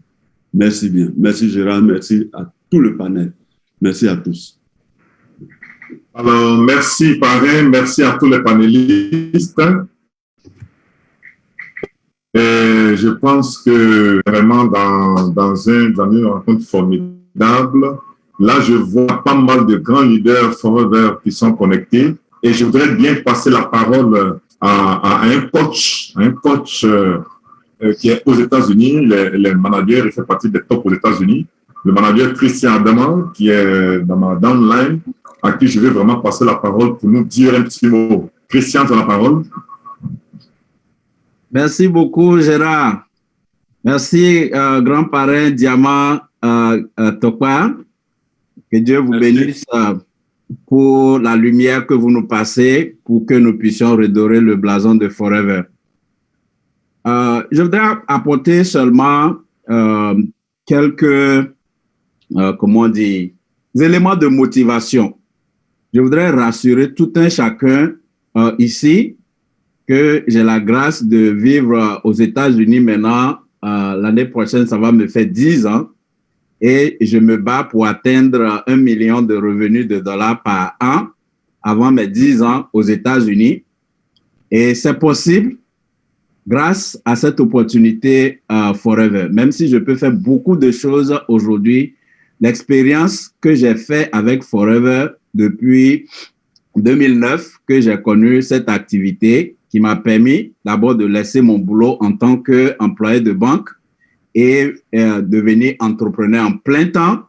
Merci bien. Merci Gérard, merci à tout le panel. Merci à tous. Alors, merci parrain, merci à tous les panélistes. Et je pense que vraiment dans une rencontre formidable, là je vois pas mal de grands leaders Forever qui sont connectés et je voudrais bien passer la parole à un coach qui est aux États-Unis, les managers, il fait partie des top aux États-Unis, le manager Christian Adama qui est dans ma downline, à qui je vais vraiment passer la parole pour nous dire un petit mot. Christian, tu as la parole. Merci beaucoup, Gérard. Merci, grand parrain Diamant Tokpa. Que Dieu vous bénisse pour la lumière que vous nous passez pour que nous puissions redorer le blason de Forever. Je voudrais apporter seulement quelques, éléments de motivation. Je voudrais rassurer tout un chacun ici que j'ai la grâce de vivre aux États-Unis maintenant. L'année prochaine, ça va me faire 10 ans et je me bats pour atteindre 1 million de revenus de dollars par an avant mes 10 ans aux États-Unis. Et c'est possible grâce à cette opportunité Forever. Même si je peux faire beaucoup de choses aujourd'hui, l'expérience que j'ai faite avec Forever depuis 2009, que j'ai connu cette activité, qui m'a permis d'abord de laisser mon boulot en tant qu'employé de banque et devenir entrepreneur en plein temps.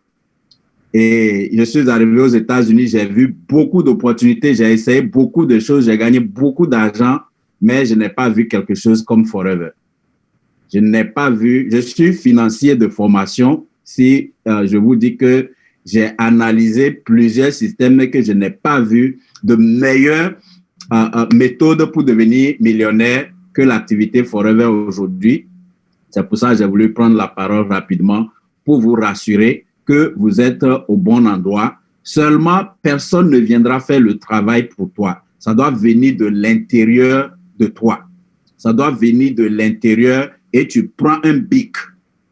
Et je suis arrivé aux États-Unis, j'ai vu beaucoup d'opportunités, j'ai essayé beaucoup de choses, j'ai gagné beaucoup d'argent, mais je n'ai pas vu quelque chose comme Forever. Je n'ai pas vu, je suis financier de formation. Si je vous dis que j'ai analysé plusieurs systèmes, mais que je n'ai pas vu de meilleures méthode pour devenir millionnaire que l'activité Forever aujourd'hui. C'est pour ça que j'ai voulu prendre la parole rapidement pour vous rassurer que vous êtes au bon endroit. Seulement, personne ne viendra faire le travail pour toi. Ça doit venir de l'intérieur de toi. Ça doit venir de l'intérieur et tu prends un bic.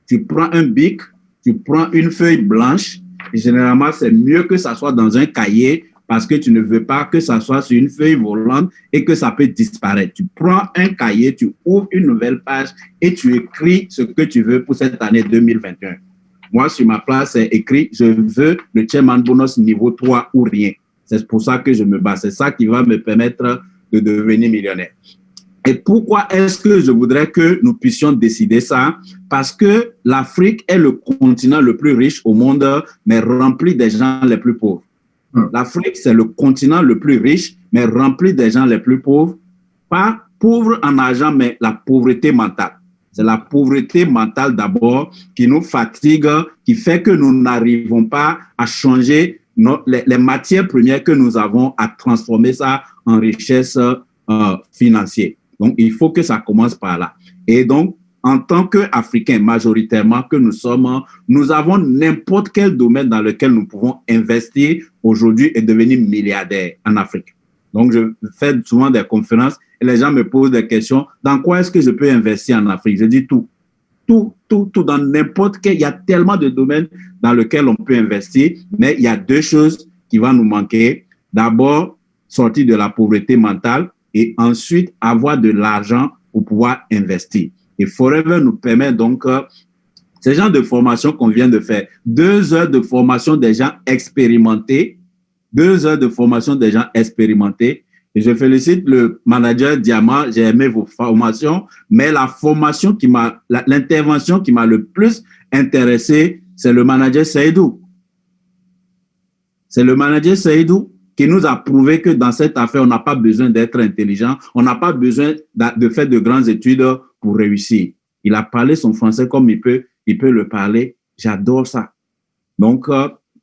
Tu prends un bic, tu prends une feuille blanche. Et généralement, c'est mieux que ça soit dans un cahier parce que tu ne veux pas que ça soit sur une feuille volante et que ça peut disparaître. Tu prends un cahier, tu ouvres une nouvelle page et tu écris ce que tu veux pour cette année 2021. Moi, sur ma place, c'est écrit, je veux le chairman bonus niveau 3 ou rien. C'est pour ça que je me bats. C'est ça qui va me permettre de devenir millionnaire. Et pourquoi est-ce que je voudrais que nous puissions décider ça? Parce que l'Afrique est le continent le plus riche au monde, mais rempli des gens les plus pauvres. L'Afrique, c'est le continent le plus riche, mais rempli des gens les plus pauvres. Pas pauvres en argent, mais la pauvreté mentale. C'est la pauvreté mentale d'abord qui nous fatigue, qui fait que nous n'arrivons pas à changer les matières premières que nous avons, à transformer ça en richesse financière. Donc, il faut que ça commence par là. Et donc, en tant qu'Africains, majoritairement que nous sommes, nous avons n'importe quel domaine dans lequel nous pouvons investir aujourd'hui et devenir milliardaires en Afrique. Donc, je fais souvent des conférences et les gens me posent des questions. Dans quoi est-ce que je peux investir en Afrique? Je dis tout. Tout, dans n'importe quel. Il y a tellement de domaines dans lesquels on peut investir, mais il y a deux choses qui vont nous manquer. D'abord, sortir de la pauvreté mentale et ensuite avoir de l'argent pour pouvoir investir. Et Forever nous permet donc ce genre de formation qu'on vient de faire. 2 heures de formation des gens expérimentés. 2 heures de formation des gens expérimentés. Et je félicite le manager Diamant. J'ai aimé vos formations, mais la formation l'intervention qui m'a le plus intéressé, c'est le manager Seydou. C'est le manager Seydou qui nous a prouvé que dans cette affaire, on n'a pas besoin d'être intelligent, on n'a pas besoin de faire de grandes études pour réussir. Il a parlé son français comme il peut le parler. J'adore ça. Donc,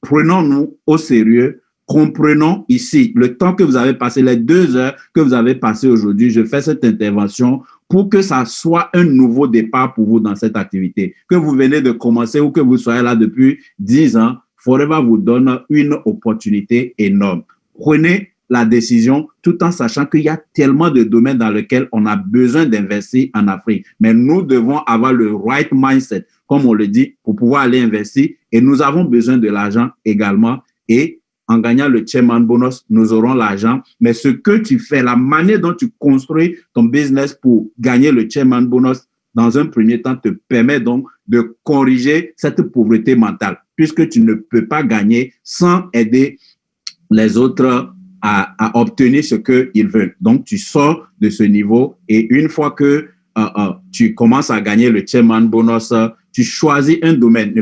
prenons-nous au sérieux, comprenons ici le temps que vous avez passé, les 2 heures que vous avez passées aujourd'hui. Je fais cette intervention pour que ça soit un nouveau départ pour vous dans cette activité. Que vous venez de commencer ou que vous soyez là depuis 10 ans, Forever vous donne une opportunité énorme. Prenez la décision tout en sachant qu'il y a tellement de domaines dans lesquels on a besoin d'investir en Afrique. Mais nous devons avoir le right mindset, comme on le dit, pour pouvoir aller investir. Et nous avons besoin de l'argent également. Et en gagnant le chairman bonus, nous aurons l'argent. Mais ce que tu fais, la manière dont tu construis ton business pour gagner le chairman bonus, dans un premier temps, te permet donc de corriger cette pauvreté mentale, puisque tu ne peux pas gagner sans aider les autres à obtenir ce qu'ils veulent. Donc, tu sors de ce niveau et une fois que tu commences à gagner le chairman bonus, tu choisis un domaine,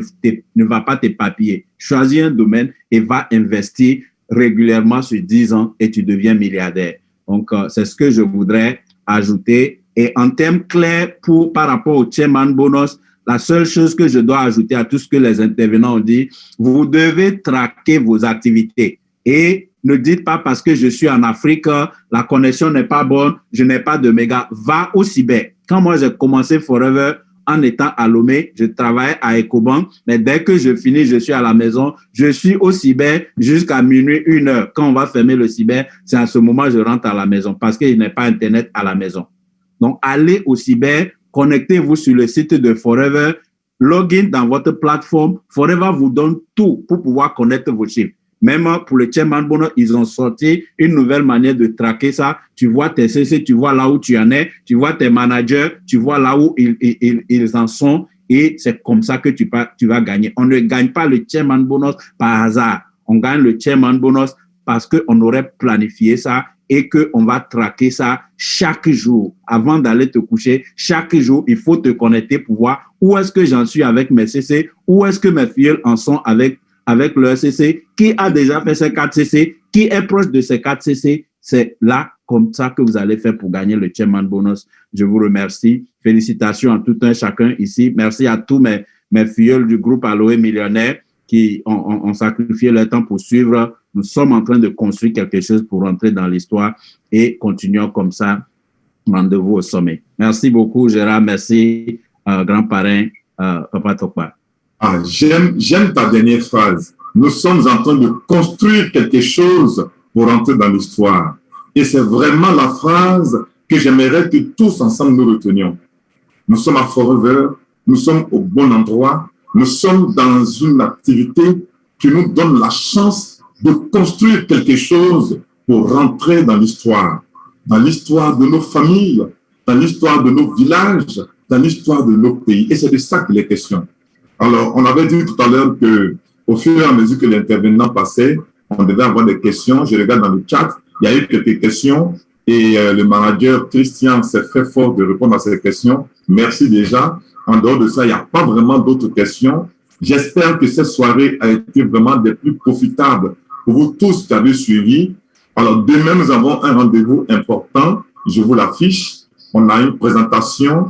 ne va pas t'éparpiller. Choisis un domaine et va investir régulièrement sur 10 ans et tu deviens milliardaire. Donc, c'est ce que je voudrais ajouter. Et en termes clairs, par rapport au chairman bonus, la seule chose que je dois ajouter à tout ce que les intervenants ont dit, vous devez traquer vos activités. Et ne dites pas parce que je suis en Afrique, la connexion n'est pas bonne, je n'ai pas de méga. Va au cyber. Quand moi j'ai commencé Forever en étant à Lomé, je travaillais à Ecobank, mais dès que je finis, je suis à la maison, je suis au cyber jusqu'à minuit, 1h. Quand on va fermer le cyber, c'est à ce moment que je rentre à la maison parce qu'il n'y a pas Internet à la maison. Donc, allez au cyber, connectez-vous sur le site de Forever, login dans votre plateforme. Forever vous donne tout pour pouvoir connaître vos chiffres. Même pour le chairman bonus, ils ont sorti une nouvelle manière de traquer ça. Tu vois tes CC, tu vois là où tu en es, tu vois tes managers, tu vois là où ils en sont et c'est comme ça que tu vas gagner. On ne gagne pas le chairman bonus par hasard. On gagne le chairman bonus parce qu'on aurait planifié ça et qu'on va traquer ça chaque jour. Avant d'aller te coucher, chaque jour, il faut te connecter pour voir où est-ce que j'en suis avec mes CC, où est-ce que mes filles en sont avec leur CC, qui a déjà fait ces 4 CC, qui est proche de ces 4 CC. C'est là, comme ça, que vous allez faire pour gagner le chairman bonus. Je vous remercie. Félicitations à tout un chacun ici. Merci à tous mes filleuls du groupe Aloe Millionnaire qui ont sacrifié leur temps pour suivre. Nous sommes en train de construire quelque chose pour rentrer dans l'histoire et continuons comme ça. Rendez-vous au sommet. Merci beaucoup, Gérard. Merci, grand parrain, Papa Tokpa. Ah, j'aime ta dernière phrase. Nous sommes en train de construire quelque chose pour entrer dans l'histoire. Et c'est vraiment la phrase que j'aimerais que tous ensemble nous retenions. Nous sommes à Forever, nous sommes au bon endroit, nous sommes dans une activité qui nous donne la chance de construire quelque chose pour rentrer dans l'histoire de nos familles, dans l'histoire de nos villages, dans l'histoire de nos pays. Et c'est de ça qu'il est question. Alors, on avait dit tout à l'heure qu'au fur et à mesure que l'intervenant passait, on devait avoir des questions. Je regarde dans le chat, il y a eu quelques questions et le manager Christian s'est fait fort de répondre à ces questions. Merci déjà. En dehors de ça, il n'y a pas vraiment d'autres questions. J'espère que cette soirée a été vraiment des plus profitables pour vous tous qui avez suivi. Alors, demain, nous avons un rendez-vous important. Je vous l'affiche. On a une présentation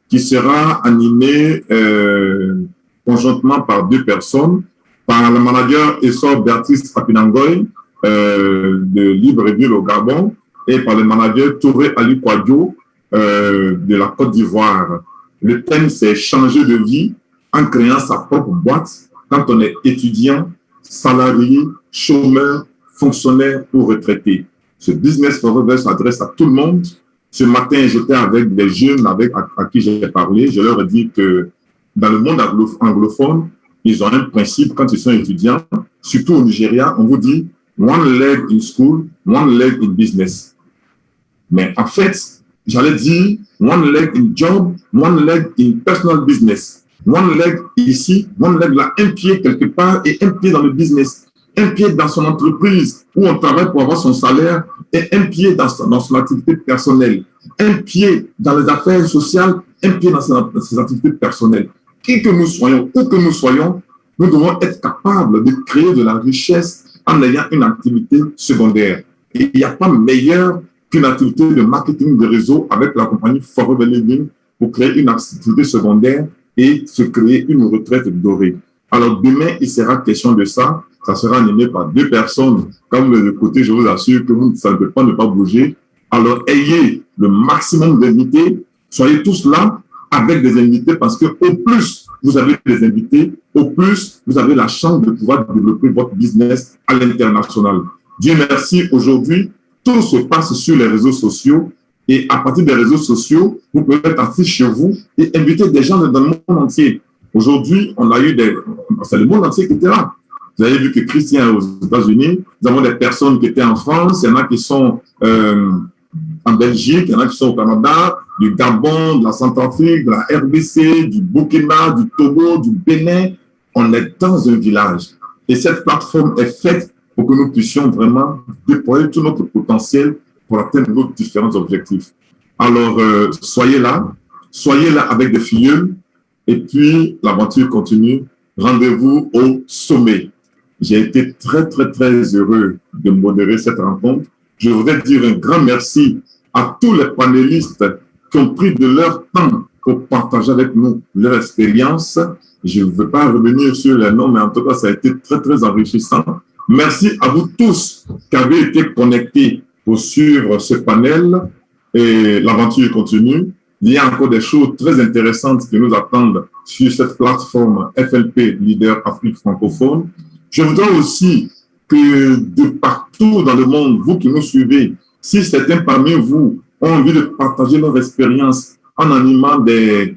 qui sera animée conjointement par 2 personnes, par le manager Essor Béatrice Apinangoy de Libreville au Gabon et par le manager Touré Ali Kwadjo de la Côte d'Ivoire. Le thème, c'est changer de vie en créant sa propre boîte quand on est étudiant, salarié, chômeur, fonctionnaire ou retraité. Ce Business Forever s'adresse à tout le monde. Ce matin, j'étais avec des jeunes à qui j'ai parlé. Je leur ai dit que dans le monde anglophone, ils ont un principe quand ils sont étudiants, surtout au Nigeria, on vous dit « one leg in school, one leg in business ». Mais en fait, j'allais dire « one leg in job, one leg in personal business ». One leg ici, one leg là, un pied quelque part et un pied dans le business. Un pied dans son entreprise où on travaille pour avoir son salaire et un pied dans son activité personnelle. Un pied dans les affaires sociales, un pied dans ses activités personnelles. Qui que nous soyons, où que nous soyons, nous devons être capables de créer de la richesse en ayant une activité secondaire. Et il n'y a pas meilleur qu'une activité de marketing de réseau avec la compagnie Forever Living pour créer une activité secondaire et se créer une retraite dorée. Alors demain, il sera question de ça. Ça sera animé par 2 personnes. Comme le côté, je vous assure que vous ne savez pas ne pas bouger. Alors ayez le maximum d'invités. Soyez tous là avec des invités parce que au plus vous avez des invités, au plus, vous avez la chance de pouvoir développer votre business à l'international. Dieu merci, aujourd'hui, tout se passe sur les réseaux sociaux et à partir des réseaux sociaux, vous pouvez être assis chez vous et inviter des gens dans le monde entier. Aujourd'hui, on a eu c'est le monde entier qui était là. Vous avez vu que Christian est aux États-Unis, nous avons des personnes qui étaient en France, il y en a qui sont en Belgique, il y en a qui sont au Canada, du Gabon, de la Centrafrique, de la RDC, du Burkina, du Togo, du Bénin. On est dans un village. Et cette plateforme est faite pour que nous puissions vraiment déployer tout notre potentiel pour atteindre nos différents objectifs. Alors, soyez là avec des filleuls, et puis l'aventure continue. Rendez-vous au sommet. J'ai été très, très, très heureux de modérer cette rencontre. Je voudrais dire un grand merci à tous les panélistes qui ont pris de leur temps pour partager avec nous leur expérience. Je ne veux pas revenir sur les noms, mais en tout cas, ça a été très, très enrichissant. Merci à vous tous qui avez été connectés pour suivre ce panel et l'aventure continue. Il y a encore des choses très intéressantes qui nous attendent sur cette plateforme FLP Leader Afrique francophone. Je voudrais aussi que de partout dans le monde, vous qui nous suivez, si certains parmi vous ont envie de partager leur expérience en animant des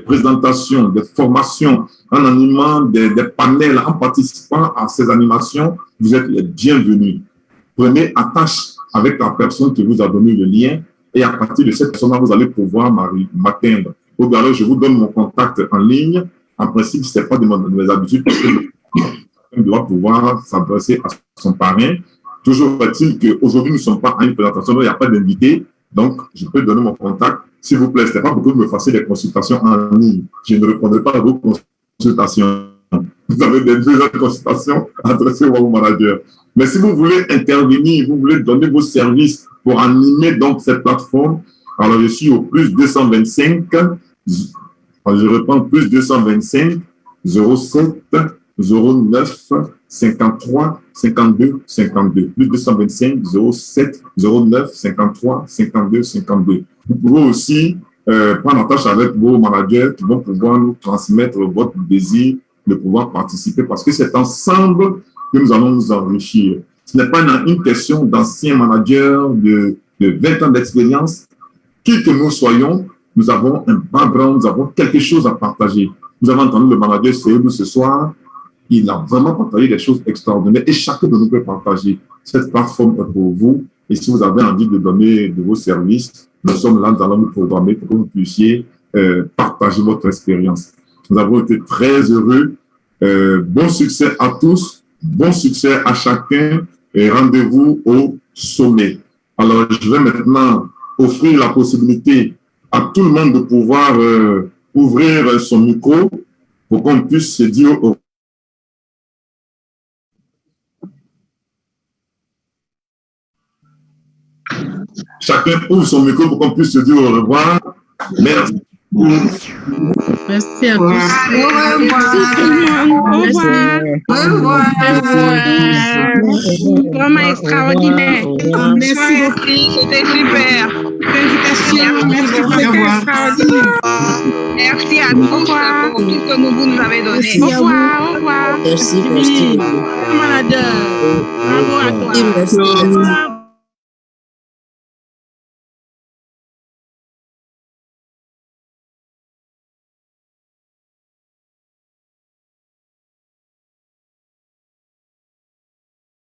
présentations, des formations, en animant des panels, en participant à ces animations, vous êtes les bienvenus. Prenez attache avec la personne qui vous a donné le lien et à partir de cette personne-là, vous allez pouvoir m'atteindre. Ou bien alors, je vous donne mon contact en ligne. En principe, ce n'est pas de mes habitudes parce que on doit pouvoir s'adresser à son parrain. Toujours est-il qu'aujourd'hui, nous ne sommes pas à une présentation, il n'y a pas d'invité. Donc, je peux donner mon contact. S'il vous plaît, ce n'est pas pour que vous me fassiez des consultations en ligne. Je ne répondrai pas à vos consultations. Vous avez des besoins de consultation adressés à vos managers. Mais si vous voulez intervenir, vous voulez donner vos services pour animer donc cette plateforme, alors je suis au plus 225, je reprends plus 225 07 09 53 52 52, plus 225 07 09 53 52 52. Vous pouvez aussi prendre attache avec vos managers qui vont pouvoir nous transmettre votre désir de pouvoir participer parce que c'est ensemble que nous allons nous enrichir. Ce n'est pas une question d'anciens managers de 20 ans d'expérience. Qui que nous soyons, nous avons un background, nous avons quelque chose à partager. Vous avez entendu le manager Seydou ce soir, il a vraiment partagé des choses extraordinaires et chacun de nous peut partager. Cette plateforme est pour vous et si vous avez envie de donner de vos services, nous sommes là, nous allons nous programmer pour que vous puissiez partager votre expérience. Nous avons été très heureux. Bon succès à tous, bon succès à chacun et rendez-vous au sommet. Alors, je vais maintenant offrir la possibilité à tout le monde de pouvoir ouvrir son micro pour qu'on puisse se dire au Chacun ouvre son micro pour qu'on puisse se dire au revoir. Merci. Merci à tous. Au revoir. Au revoir. Vraiment extraordinaire. Merci beaucoup. C'était super. Félicitations. Merci beaucoup. Extraordinaire. Merci à tous pour tout ce que vous nous avez donné. Au revoir. Au revoir. Merci. Bravo à toi. Merci.